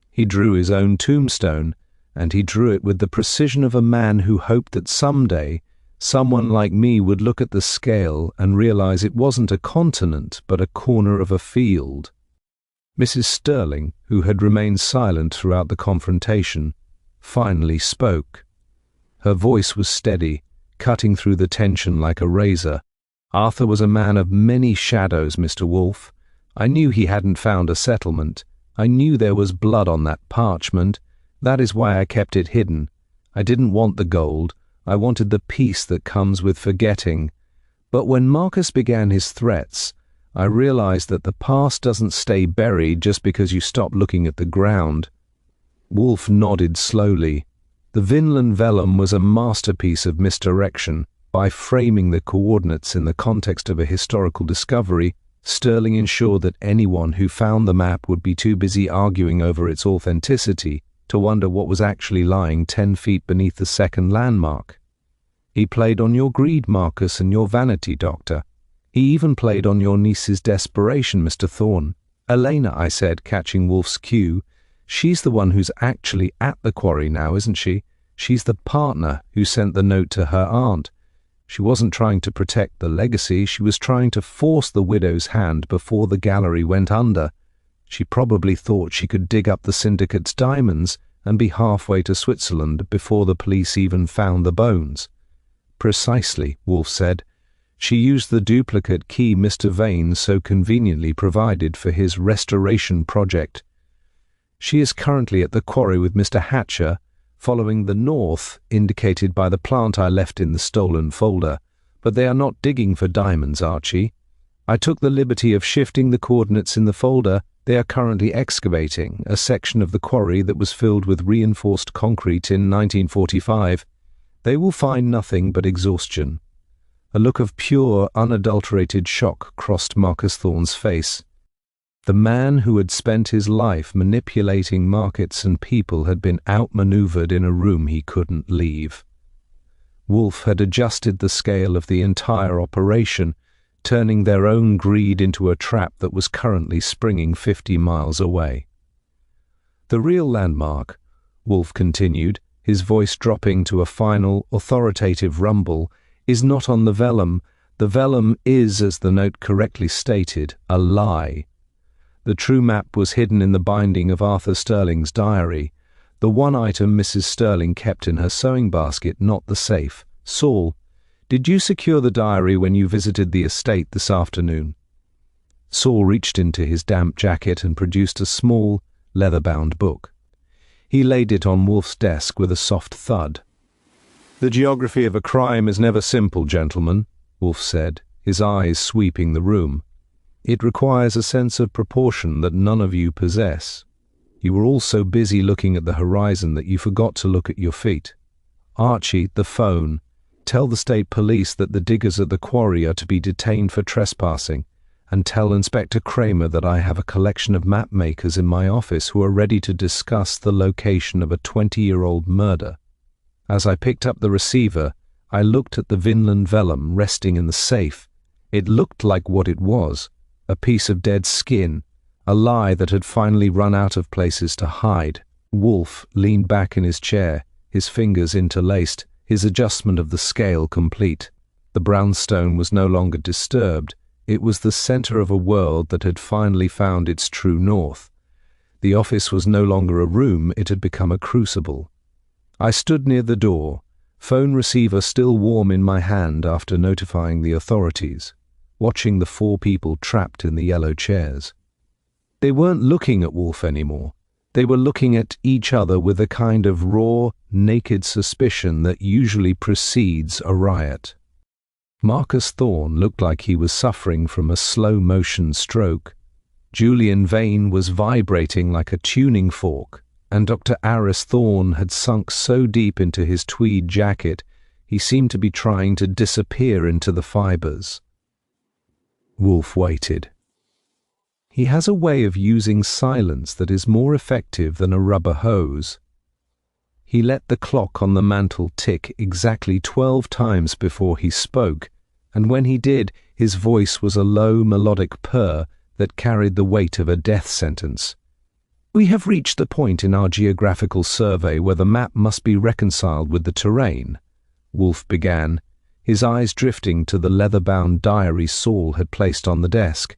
He drew his own tombstone, and he drew it with the precision of a man who hoped that someday someone like me would look at the scale and realize it wasn't a continent but a corner of a field." Mrs. Sterling, who had remained silent throughout the confrontation, finally spoke. Her voice was steady, cutting through the tension like a razor. "Arthur was a man of many shadows, Mr. Wolfe. I knew he hadn't found a settlement. I knew there was blood on that parchment. That is why I kept it hidden. I didn't want the gold. I wanted the peace that comes with forgetting. But when Marcus began his threats, I realized that the past doesn't stay buried just because you stop looking at the ground." Wolfe nodded slowly. The Vinland vellum was a masterpiece of misdirection. By framing the coordinates in the context of a historical discovery, Sterling ensured that anyone who found the map would be too busy arguing over its authenticity to wonder what was actually lying 10 feet beneath the second landmark. He played on your greed, Marcus, and your vanity, Doctor. He even played on your niece's desperation, Mr. Thorne. "Elena," I said, catching Wolfe's cue. "She's the one who's actually at the quarry now, isn't she? She's the partner who sent the note to her aunt. She wasn't trying to protect the legacy, she was trying to force the widow's hand before the gallery went under. She probably thought she could dig up the syndicate's diamonds and be halfway to Switzerland before the police even found the bones." "Precisely," Wolfe said. She used the duplicate key Mr. Vane so conveniently provided for his restoration project. She is currently at the quarry with Mr. Hatcher, following the north indicated by the plant I left in the stolen folder, but they are not digging for diamonds, Archie. I took the liberty of shifting the coordinates in the folder. They are currently excavating a section of the quarry that was filled with reinforced concrete in 1945. They will find nothing but exhaustion. A look of pure, unadulterated shock crossed Marcus Thorne's face. The man who had spent his life manipulating markets and people had been outmaneuvered in a room he couldn't leave. Wolfe had adjusted the scale of the entire operation, turning their own greed into a trap that was currently springing 50 miles away. The real landmark, Wolfe continued, his voice dropping to a final, authoritative rumble, is not on the vellum. The vellum is, as the note correctly stated, a lie. The true map was hidden in the binding of Arthur Sterling's diary, the one item Mrs. Sterling kept in her sewing basket, not the safe. Saul, did you secure the diary when you visited the estate this afternoon? Saul reached into his damp jacket and produced a small, leather-bound book. He laid it on Wolfe's desk with a soft thud. The geography of a crime is never simple, gentlemen, Wolfe said, his eyes sweeping the room. It requires a sense of proportion that none of you possess. You were all so busy looking at the horizon that you forgot to look at your feet. Archie, the phone. Tell the state police that the diggers at the quarry are to be detained for trespassing, and tell Inspector Cramer that I have a collection of map makers in my office who are ready to discuss the location of a 20-year-old murder. As I picked up the receiver, I looked at the Vinland vellum resting in the safe. It looked like what it was, a piece of dead skin, a lie that had finally run out of places to hide. Wolfe leaned back in his chair, his fingers interlaced, his adjustment of the scale complete. The brownstone was no longer disturbed. It was the center of a world that had finally found its true north. The office was no longer a room, it had become a crucible. I stood near the door, phone receiver still warm in my hand after notifying the authorities, watching the 4 people trapped in the yellow chairs. They weren't looking at Wolfe anymore. They were looking at each other with a kind of raw, naked suspicion that usually precedes a riot. Marcus Thorne looked like he was suffering from a slow-motion stroke. Julian Vane was vibrating like a tuning fork, and Dr. Aris Thorne had sunk so deep into his tweed jacket he seemed to be trying to disappear into the fibers. Wolfe waited. He has a way of using silence that is more effective than a rubber hose. He let the clock on the mantel tick exactly 12 times before he spoke, and when he did, his voice was a low melodic purr that carried the weight of a death sentence. We have reached the point in our geographical survey where the map must be reconciled with the terrain, Wolfe began, his eyes drifting to the leather-bound diary Saul had placed on the desk.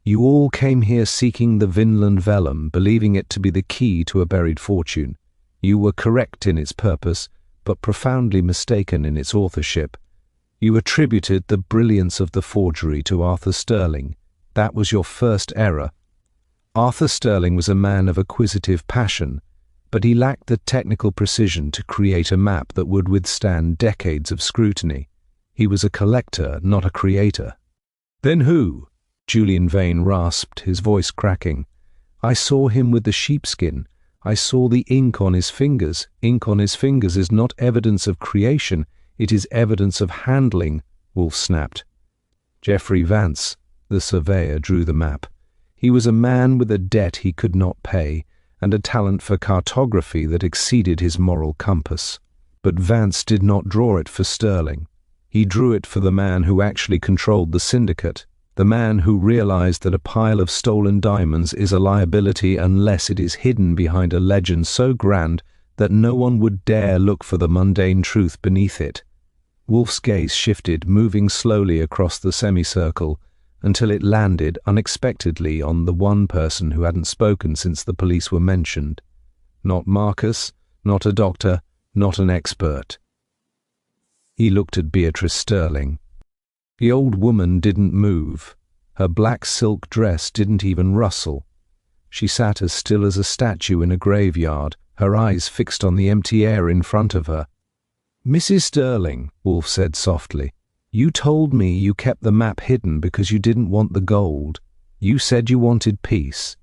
You all came here seeking the Vinland vellum, believing it to be the key to a buried fortune. You were correct in its purpose, but profoundly mistaken in its authorship. You attributed the brilliance of the forgery to Arthur Sterling. That was your first error. Arthur Sterling was a man of acquisitive passion, but he lacked the technical precision to create a map that would withstand decades of scrutiny. He was a collector, not a creator. Then who? Julian Vane rasped, his voice cracking. I saw him with the sheepskin. I saw the ink on his fingers. Ink on his fingers is not evidence of creation. It is evidence of handling, Wolfe snapped. Geoffrey Vance, the surveyor, drew the map. He was a man with a debt he could not pay, and a talent for cartography that exceeded his moral compass. But Vance did not draw it for Sterling. He drew it for the man who actually controlled the syndicate, the man who realized that a pile of stolen diamonds is a liability unless it is hidden behind a legend so grand that no one would dare look for the mundane truth beneath it. Wolfe's gaze shifted, moving slowly across the semicircle, until it landed unexpectedly on the one person who hadn't spoken since the police were mentioned. Not Marcus, not a doctor, not an expert. He looked at Beatrice Sterling. The old woman didn't move. Her black silk dress didn't even rustle. She sat as still as a statue in a graveyard, her eyes fixed on the empty air in front of her. "Mrs. Sterling," Wolfe said softly, "you told me you kept the map hidden because you didn't want the gold. You said you wanted peace.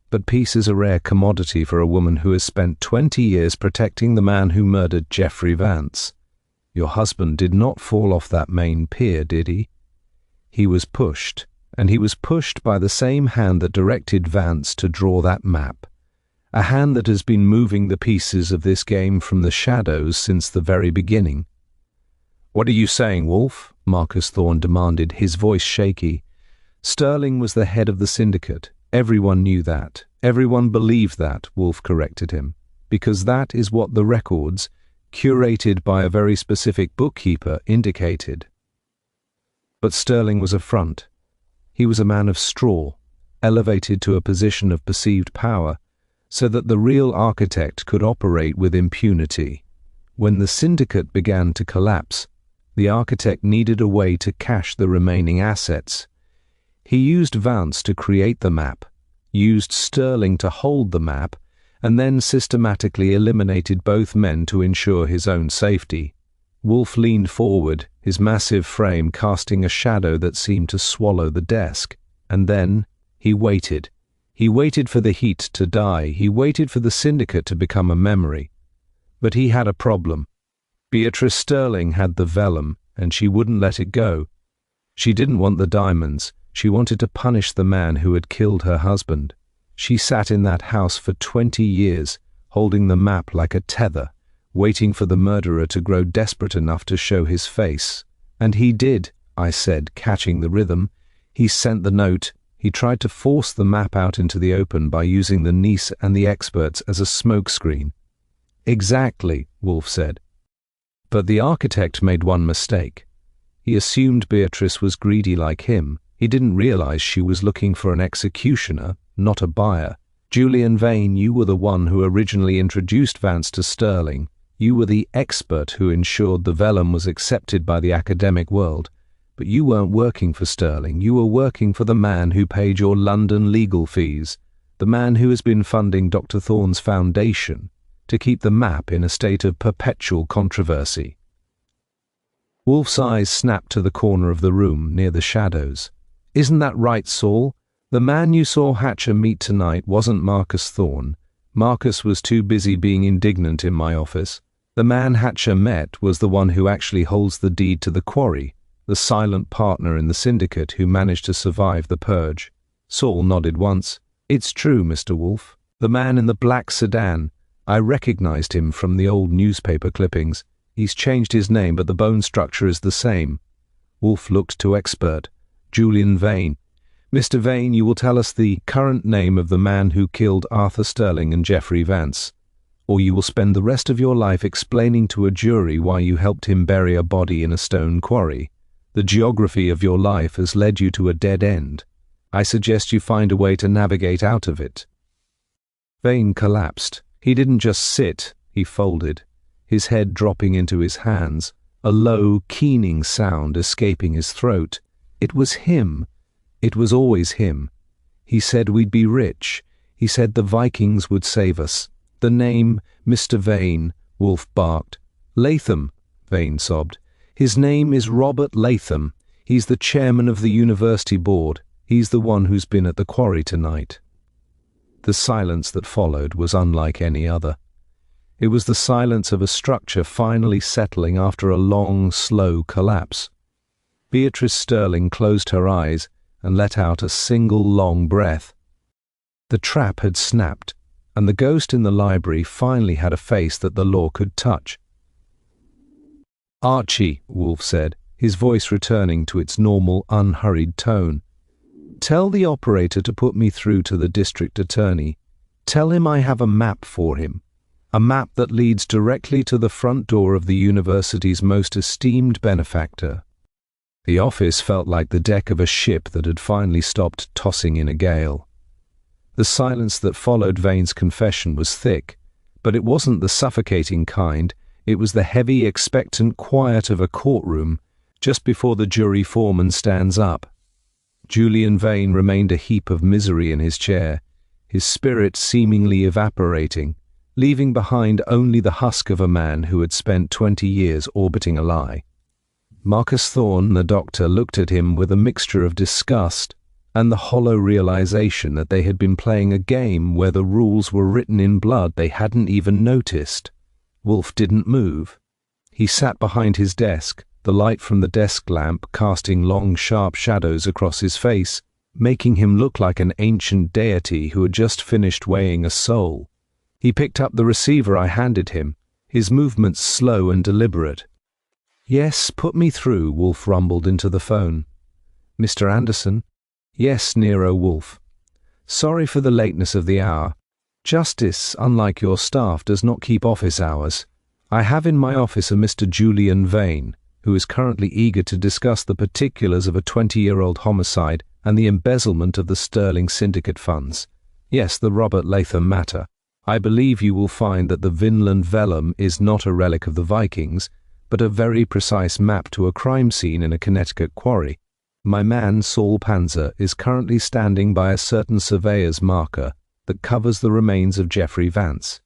But peace is a rare commodity for a woman who has spent 20 years protecting the man who murdered Jeffrey Vance. Your husband did not fall off that main pier, did he? He was pushed, and he was pushed by the same hand that directed Vance to draw that map. A hand that has been moving the pieces of this game from the shadows since the very beginning." "What are you saying, Wolfe?" Marcus Thorne demanded, his voice shaky. "Sterling was the head of the syndicate. Everyone knew that. Everyone believed that," Wolfe corrected him, "because that is what the records, curated by a very specific bookkeeper, indicated. But Sterling was a front. He was a man of straw, elevated to a position of perceived power, so that the real architect could operate with impunity. When the syndicate began to collapse, the architect needed a way to cash the remaining assets. He used Vance to create the map, used Sterling to hold the map, and then systematically eliminated both men to ensure his own safety." Wolfe leaned forward, his massive frame casting a shadow that seemed to swallow the desk. And then he waited. He waited for the heat to die. He waited for the syndicate to become a memory. But he had a problem. Beatrice Sterling had the vellum, and she wouldn't let it go. She didn't want the diamonds. She wanted to punish the man who had killed her husband. She sat in that house for 20 years, holding the map like a tether, waiting for the murderer to grow desperate enough to show his face. "And he did," I said, catching the rhythm. "He sent the note. He tried to force the map out into the open by using the niece and the experts as a smokescreen." "Exactly," Wolfe said. "But the architect made one mistake. He assumed Beatrice was greedy like him. He didn't realize she was looking for an executioner, not a buyer. Julian Vane, you were the one who originally introduced Vance to Sterling. You were the expert who ensured the vellum was accepted by the academic world. But you weren't working for Sterling. You were working for the man who paid your London legal fees, the man who has been funding Dr. Thorne's foundation to keep the map in a state of perpetual controversy." Wolfe's eyes snapped to the corner of the room near the shadows. "Isn't that right, Saul? The man you saw Hatcher meet tonight wasn't Marcus Thorne. Marcus was too busy being indignant in my office. The man Hatcher met was the one who actually holds the deed to the quarry, the silent partner in the syndicate who managed to survive the purge." Saul nodded once. "It's true, Mr. Wolfe. The man in the black sedan. I recognized him from the old newspaper clippings. He's changed his name, but the bone structure is the same." Wolfe looked to expert. "Julian Vane. Mr. Vane, you will tell us the current name of the man who killed Arthur Sterling and Jeffrey Vance, or you will spend the rest of your life explaining to a jury why you helped him bury a body in a stone quarry. The geography of your life has led you to a dead end. I suggest you find a way to navigate out of it." Vane collapsed. He didn't just sit, he folded, his head dropping into his hands, a low, keening sound escaping his throat. It was him. It was always him. He said we'd be rich. He said the Vikings would save us. The name, Mr. Vane, Wolfe barked. "Latham," Vane sobbed. "His name is Robert Latham. He's the chairman of the university board. He's the one who's been at the quarry tonight." The silence that followed was unlike any other. It was the silence of a structure finally settling after a long, slow collapse. Beatrice Sterling closed her eyes and let out a single long breath. The trap had snapped, and the ghost in the library finally had a face that the law could touch. "Archie," Wolfe said, his voice returning to its normal, unhurried tone. "Tell the operator to put me through to the district attorney. Tell him I have a map for him, a map that leads directly to the front door of the university's most esteemed benefactor." The office felt like the deck of a ship that had finally stopped tossing in a gale. The silence that followed Vane's confession was thick, but it wasn't the suffocating kind. It was the heavy, expectant quiet of a courtroom, just before the jury foreman stands up. Julian Vane remained a heap of misery in his chair, his spirit seemingly evaporating, leaving behind only the husk of a man who had spent 20 years orbiting a lie. Marcus Thorne, the doctor, looked at him with a mixture of disgust and the hollow realization that they had been playing a game where the rules were written in blood they hadn't even noticed. Wolfe didn't move. He sat behind his desk, the light from the desk lamp casting long, sharp shadows across his face, making him look like an ancient deity who had just finished weighing a soul. He picked up the receiver I handed him, his movements slow and deliberate. "Yes, put me through," Wolfe rumbled into the phone. "Mr. Anderson?" "Yes, Nero Wolfe. Sorry for the lateness of the hour. Justice, unlike your staff, does not keep office hours. I have in my office a Mr. Julian Vane, who is currently eager to discuss the particulars of a 20-year-old homicide and the embezzlement of the Sterling Syndicate funds. Yes, the Robert Latham matter. I believe you will find that the Vinland vellum is not a relic of the Vikings, but a very precise map to a crime scene in a Connecticut quarry. My man, Saul Panzer, is currently standing by a certain surveyor's marker that covers the remains of Jeffrey Vance.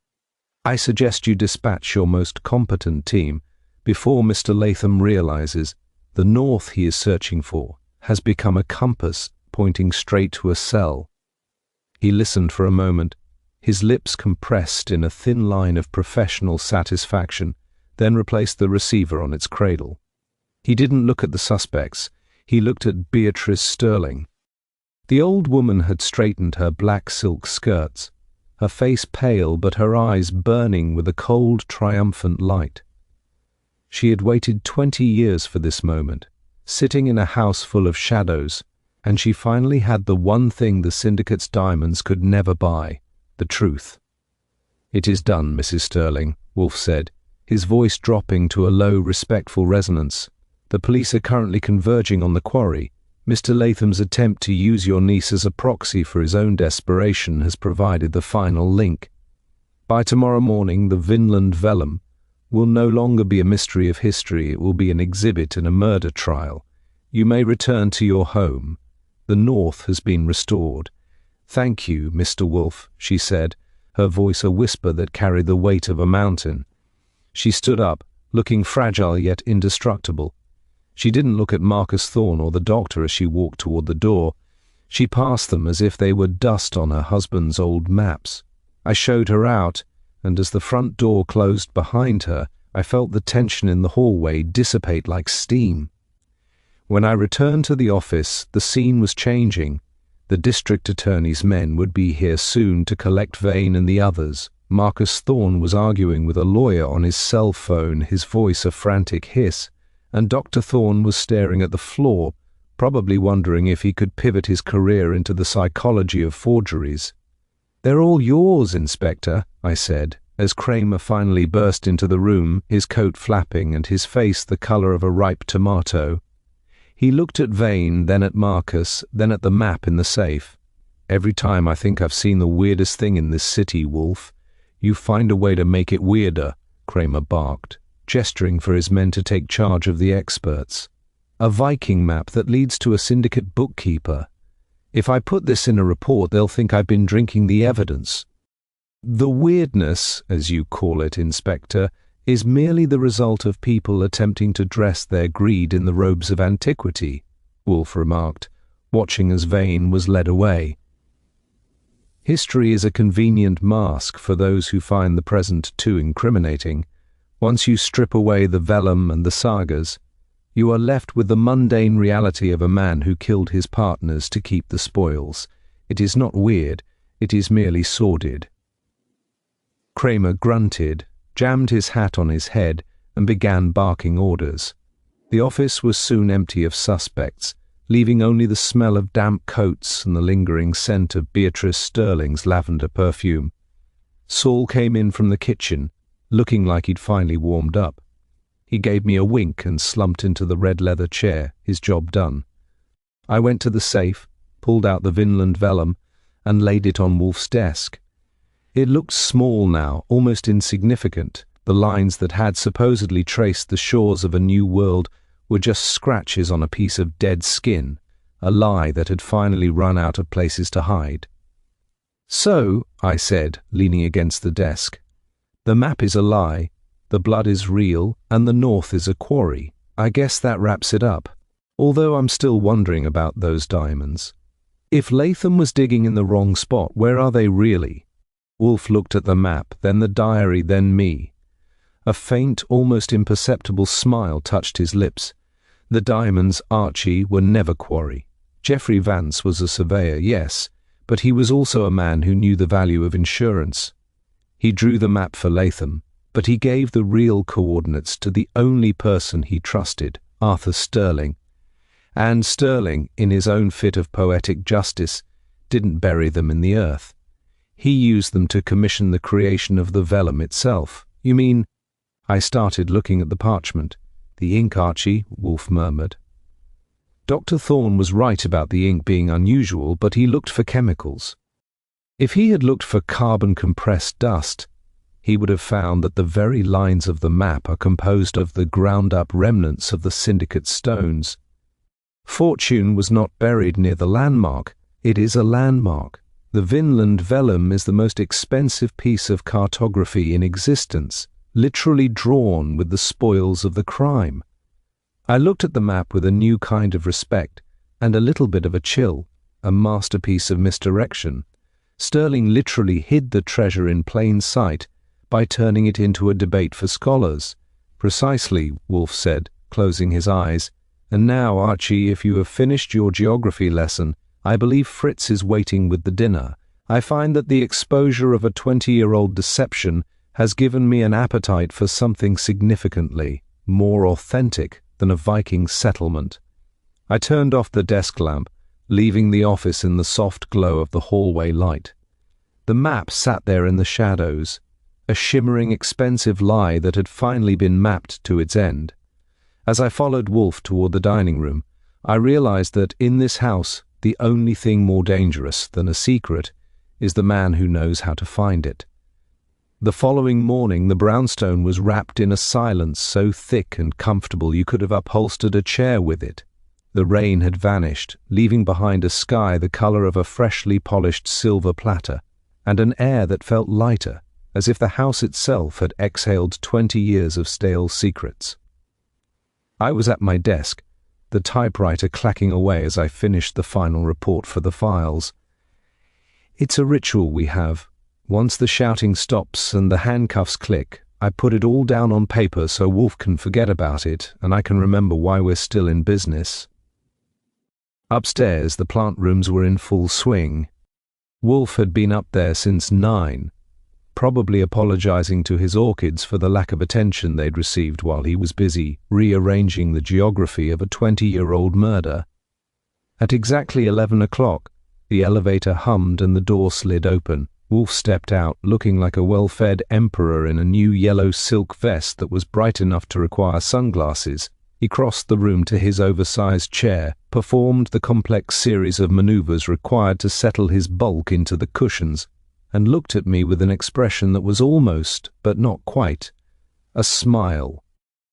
I suggest you dispatch your most competent team before Mr. Latham realizes the north he is searching for has become a compass pointing straight to a cell." He listened for a moment, his lips compressed in a thin line of professional satisfaction, then replaced the receiver on its cradle. He didn't look at the suspects. He looked at Beatrice Sterling. The old woman had straightened her black silk skirts, her face pale but her eyes burning with a cold, triumphant light. She had waited 20 years for this moment, sitting in a house full of shadows, and she finally had the one thing the syndicate's diamonds could never buy, the truth. "It is done, Mrs. Sterling," Wolfe said, his voice dropping to a low, respectful resonance. "The police are currently converging on the quarry. Mr. Latham's attempt to use your niece as a proxy for his own desperation has provided the final link. By tomorrow morning, the Vinland vellum will no longer be a mystery of history. It will be an exhibit in a murder trial. You may return to your home. The North has been restored." "Thank you, Mr. Wolfe," she said, her voice a whisper that carried the weight of a mountain. She stood up, looking fragile yet indestructible. She didn't look at Marcus Thorne or the doctor as she walked toward the door. She passed them as if they were dust on her husband's old maps. I showed her out, and as the front door closed behind her, I felt the tension in the hallway dissipate like steam. When I returned to the office, the scene was changing. The district attorney's men would be here soon to collect Vane and the others. Marcus Thorne was arguing with a lawyer on his cell phone, his voice a frantic hiss, and Dr. Thorne was staring at the floor, probably wondering if he could pivot his career into the psychology of forgeries. "They're all yours, Inspector," I said, as Cramer finally burst into the room, his coat flapping and his face the color of a ripe tomato. He looked at Vane, then at Marcus, then at the map in the safe. "Every time I think I've seen the weirdest thing in this city, Wolfe, you find a way to make it weirder," Cramer barked, gesturing for his men to take charge of the experts. "A Viking map that leads to a syndicate bookkeeper. If I put this in a report, they'll think I've been drinking the evidence. The weirdness, as you call it, Inspector, is merely the result of people attempting to dress their greed in the robes of antiquity," Wolfe remarked, watching as Vane was led away. "History is a convenient mask for those who find the present too incriminating. Once you strip away the vellum and the sagas, you are left with the mundane reality of a man who killed his partners to keep the spoils. It is not weird, it is merely sordid." Cramer grunted, jammed his hat on his head, and began barking orders. The office was soon empty of suspects, leaving only the smell of damp coats and the lingering scent of Beatrice Sterling's lavender perfume. Saul came in from the kitchen, looking like he'd finally warmed up. He gave me a wink and slumped into the red leather chair, his job done. I went to the safe, pulled out the Vinland vellum, and laid it on Wolfe's desk. It looked small now, almost insignificant. The lines that had supposedly traced the shores of a new world were just scratches on a piece of dead skin, a lie that had finally run out of places to hide. "So," I said, leaning against the desk, "the map is a lie, the blood is real, and the North is a quarry. I guess that wraps it up, although I'm still wondering about those diamonds. If Latham was digging in the wrong spot, where are they really?" Wolfe looked at the map, then the diary, then me. A faint, almost imperceptible smile touched his lips. "The diamonds, Archie, were never quarry. Geoffrey Vance was a surveyor, yes, but he was also a man who knew the value of insurance. He drew the map for Latham, but he gave the real coordinates to the only person he trusted, Arthur Sterling. And Sterling, in his own fit of poetic justice, didn't bury them in the earth. He used them to commission the creation of the vellum itself." "You mean—" I started looking at the parchment. "The ink, Archie," Wolfe murmured. Dr. Thorne was right about the ink being unusual, but he looked for chemicals. If he had looked for carbon-compressed dust, he would have found that the very lines of the map are composed of the ground-up remnants of the syndicate stones. Fortune was not buried near the landmark. It is a landmark. The Vinland vellum is the most expensive piece of cartography in existence, literally drawn with the spoils of the crime. I looked at the map with a new kind of respect and a little bit of a chill, a masterpiece of misdirection. Sterling literally hid the treasure in plain sight by turning it into a debate for scholars. "Precisely," Wolfe said, closing his eyes. "And now, Archie, if you have finished your geography lesson, I believe Fritz is waiting with the dinner. I find that the exposure of a 20-year-old deception has given me an appetite for something significantly more authentic than a Viking settlement." I turned off the desk lamp, leaving the office in the soft glow of the hallway light. The map sat there in the shadows, a shimmering, expensive lie that had finally been mapped to its end. As I followed Wolfe toward the dining room, I realized that in this house, the only thing more dangerous than a secret is the man who knows how to find it. The following morning, the brownstone was wrapped in a silence so thick and comfortable you could have upholstered a chair with it. The rain had vanished, leaving behind a sky the color of a freshly polished silver platter, and an air that felt lighter, as if the house itself had exhaled 20 years of stale secrets. I was at my desk, the typewriter clacking away as I finished the final report for the files. It's a ritual we have. Once the shouting stops and the handcuffs click, I put it all down on paper so Wolfe can forget about it and I can remember why we're still in business. Upstairs, the plant rooms were in full swing. Wolfe had been up there since 9, probably apologizing to his orchids for the lack of attention they'd received while he was busy rearranging the geography of a 20-year-old murder. At exactly 11 o'clock, the elevator hummed and the door slid open. Wolfe stepped out, looking like a well-fed emperor in a new yellow silk vest that was bright enough to require sunglasses. He crossed the room to his oversized chair, performed the complex series of maneuvers required to settle his bulk into the cushions, and looked at me with an expression that was almost, but not quite, a smile.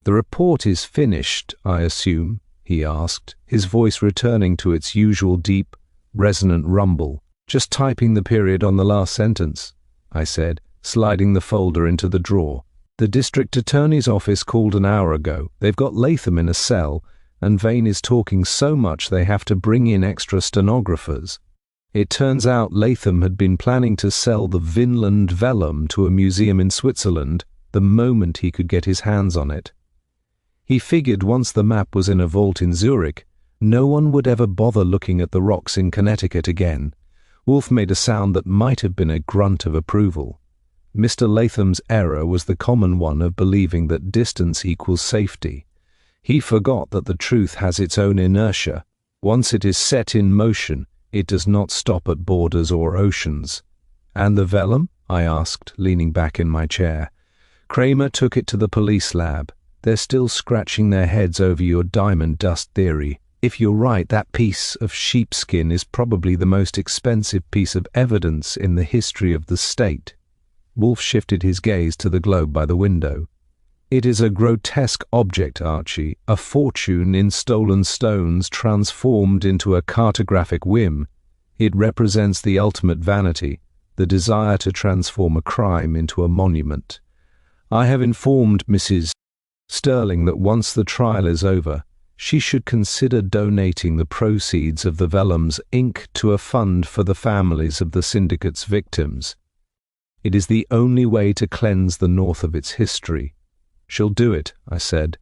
"The report is finished, I assume?" he asked, his voice returning to its usual deep, resonant rumble. "Just typing the period on the last sentence," I said, sliding the folder into the drawer. "The district attorney's office called an hour ago. They've got Latham in a cell, and Vane is talking so much they have to bring in extra stenographers. It turns out Latham had been planning to sell the Vinland vellum to a museum in Switzerland the moment he could get his hands on it. He figured once the map was in a vault in Zurich, no one would ever bother looking at the rocks in Connecticut again." Wolfe made a sound that might have been a grunt of approval. Mr. Latham's error was the common one of believing that distance equals safety. He forgot that the truth has its own inertia. Once it is set in motion, it does not stop at borders or oceans. "And the vellum?" I asked, leaning back in my chair. "Cramer took it to the police lab. They're still scratching their heads over your diamond dust theory. If you're right, that piece of sheepskin is probably the most expensive piece of evidence in the history of the state." Wolfe shifted his gaze to the globe by the window. It is a grotesque object, Archie, a fortune in stolen stones transformed into a cartographic whim. It represents the ultimate vanity, the desire to transform a crime into a monument. I have informed Mrs. Sterling that once the trial is over, she should consider donating the proceeds of the vellum's ink to a fund for the families of the syndicate's victims. It is the only way to cleanse the North of its history. She'll do it, I said.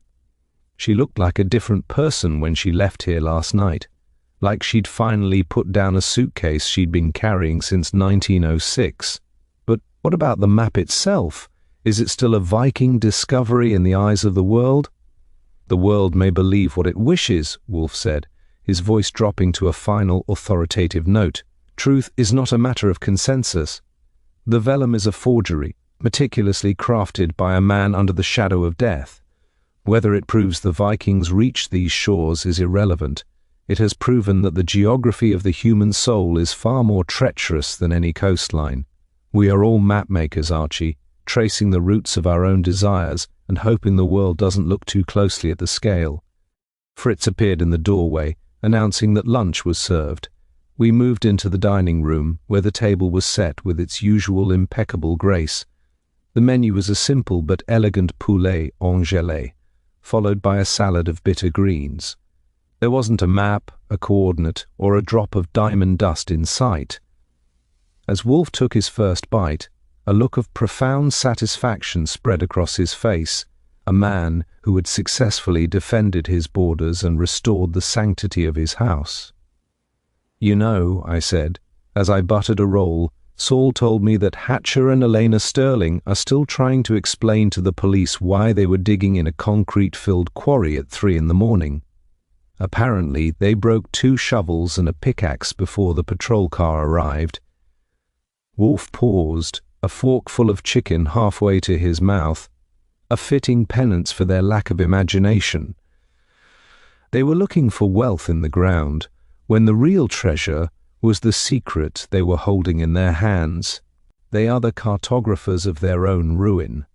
She looked like a different person when she left here last night, like she'd finally put down a suitcase she'd been carrying since 1906. But what about the map itself? Is it still a Viking discovery in the eyes of the world? The world may believe what it wishes, Wolfe said, his voice dropping to a final authoritative note. Truth is not a matter of consensus. The vellum is a forgery, meticulously crafted by a man under the shadow of death. Whether it proves the Vikings reached these shores is irrelevant. It has proven that the geography of the human soul is far more treacherous than any coastline. We are all mapmakers, Archie, tracing the roots of our own desires and hoping the world doesn't look too closely at the scale. Fritz appeared in the doorway, announcing that lunch was served. We moved into the dining room, where the table was set with its usual impeccable grace. The menu was a simple but elegant poulet en gelée, followed by a salad of bitter greens. There wasn't a map, a coordinate, or a drop of diamond dust in sight. As Wolfe took his first bite, a look of profound satisfaction spread across his face, a man who had successfully defended his borders and restored the sanctity of his house. "You know," I said, as I buttered a roll, "Saul told me that Hatcher and Elena Sterling are still trying to explain to the police why they were digging in a concrete-filled quarry at 3 in the morning. Apparently, they broke 2 shovels and a pickaxe before the patrol car arrived." Wolfe paused, a fork full of chicken halfway to his mouth, a fitting penance for their lack of imagination. They were looking for wealth in the ground, when the real treasure was the secret they were holding in their hands. They are the cartographers of their own ruin.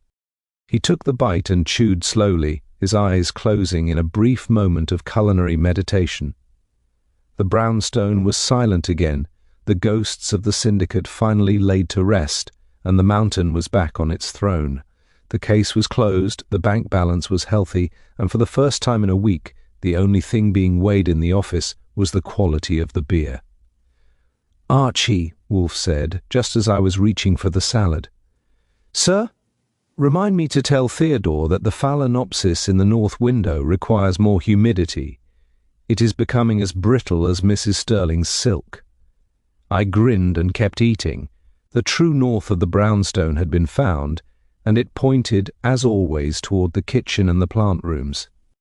He took the bite and chewed slowly, his eyes closing in a brief moment of culinary meditation. The brownstone was silent again, the ghosts of the syndicate finally laid to rest, and the mountain was back on its throne. The case was closed, the bank balance was healthy, and for the first time in a week, the only thing being weighed in the office was the quality of the beer. "Archie," Wolfe said, just as I was reaching for the salad. "Sir? Remind me to tell Theodore that the phalaenopsis in the north window requires more humidity. It is becoming as brittle as Mrs. Sterling's silk." I grinned and kept eating. The true north of the brownstone had been found, and it pointed, as always, toward the kitchen and the plant rooms.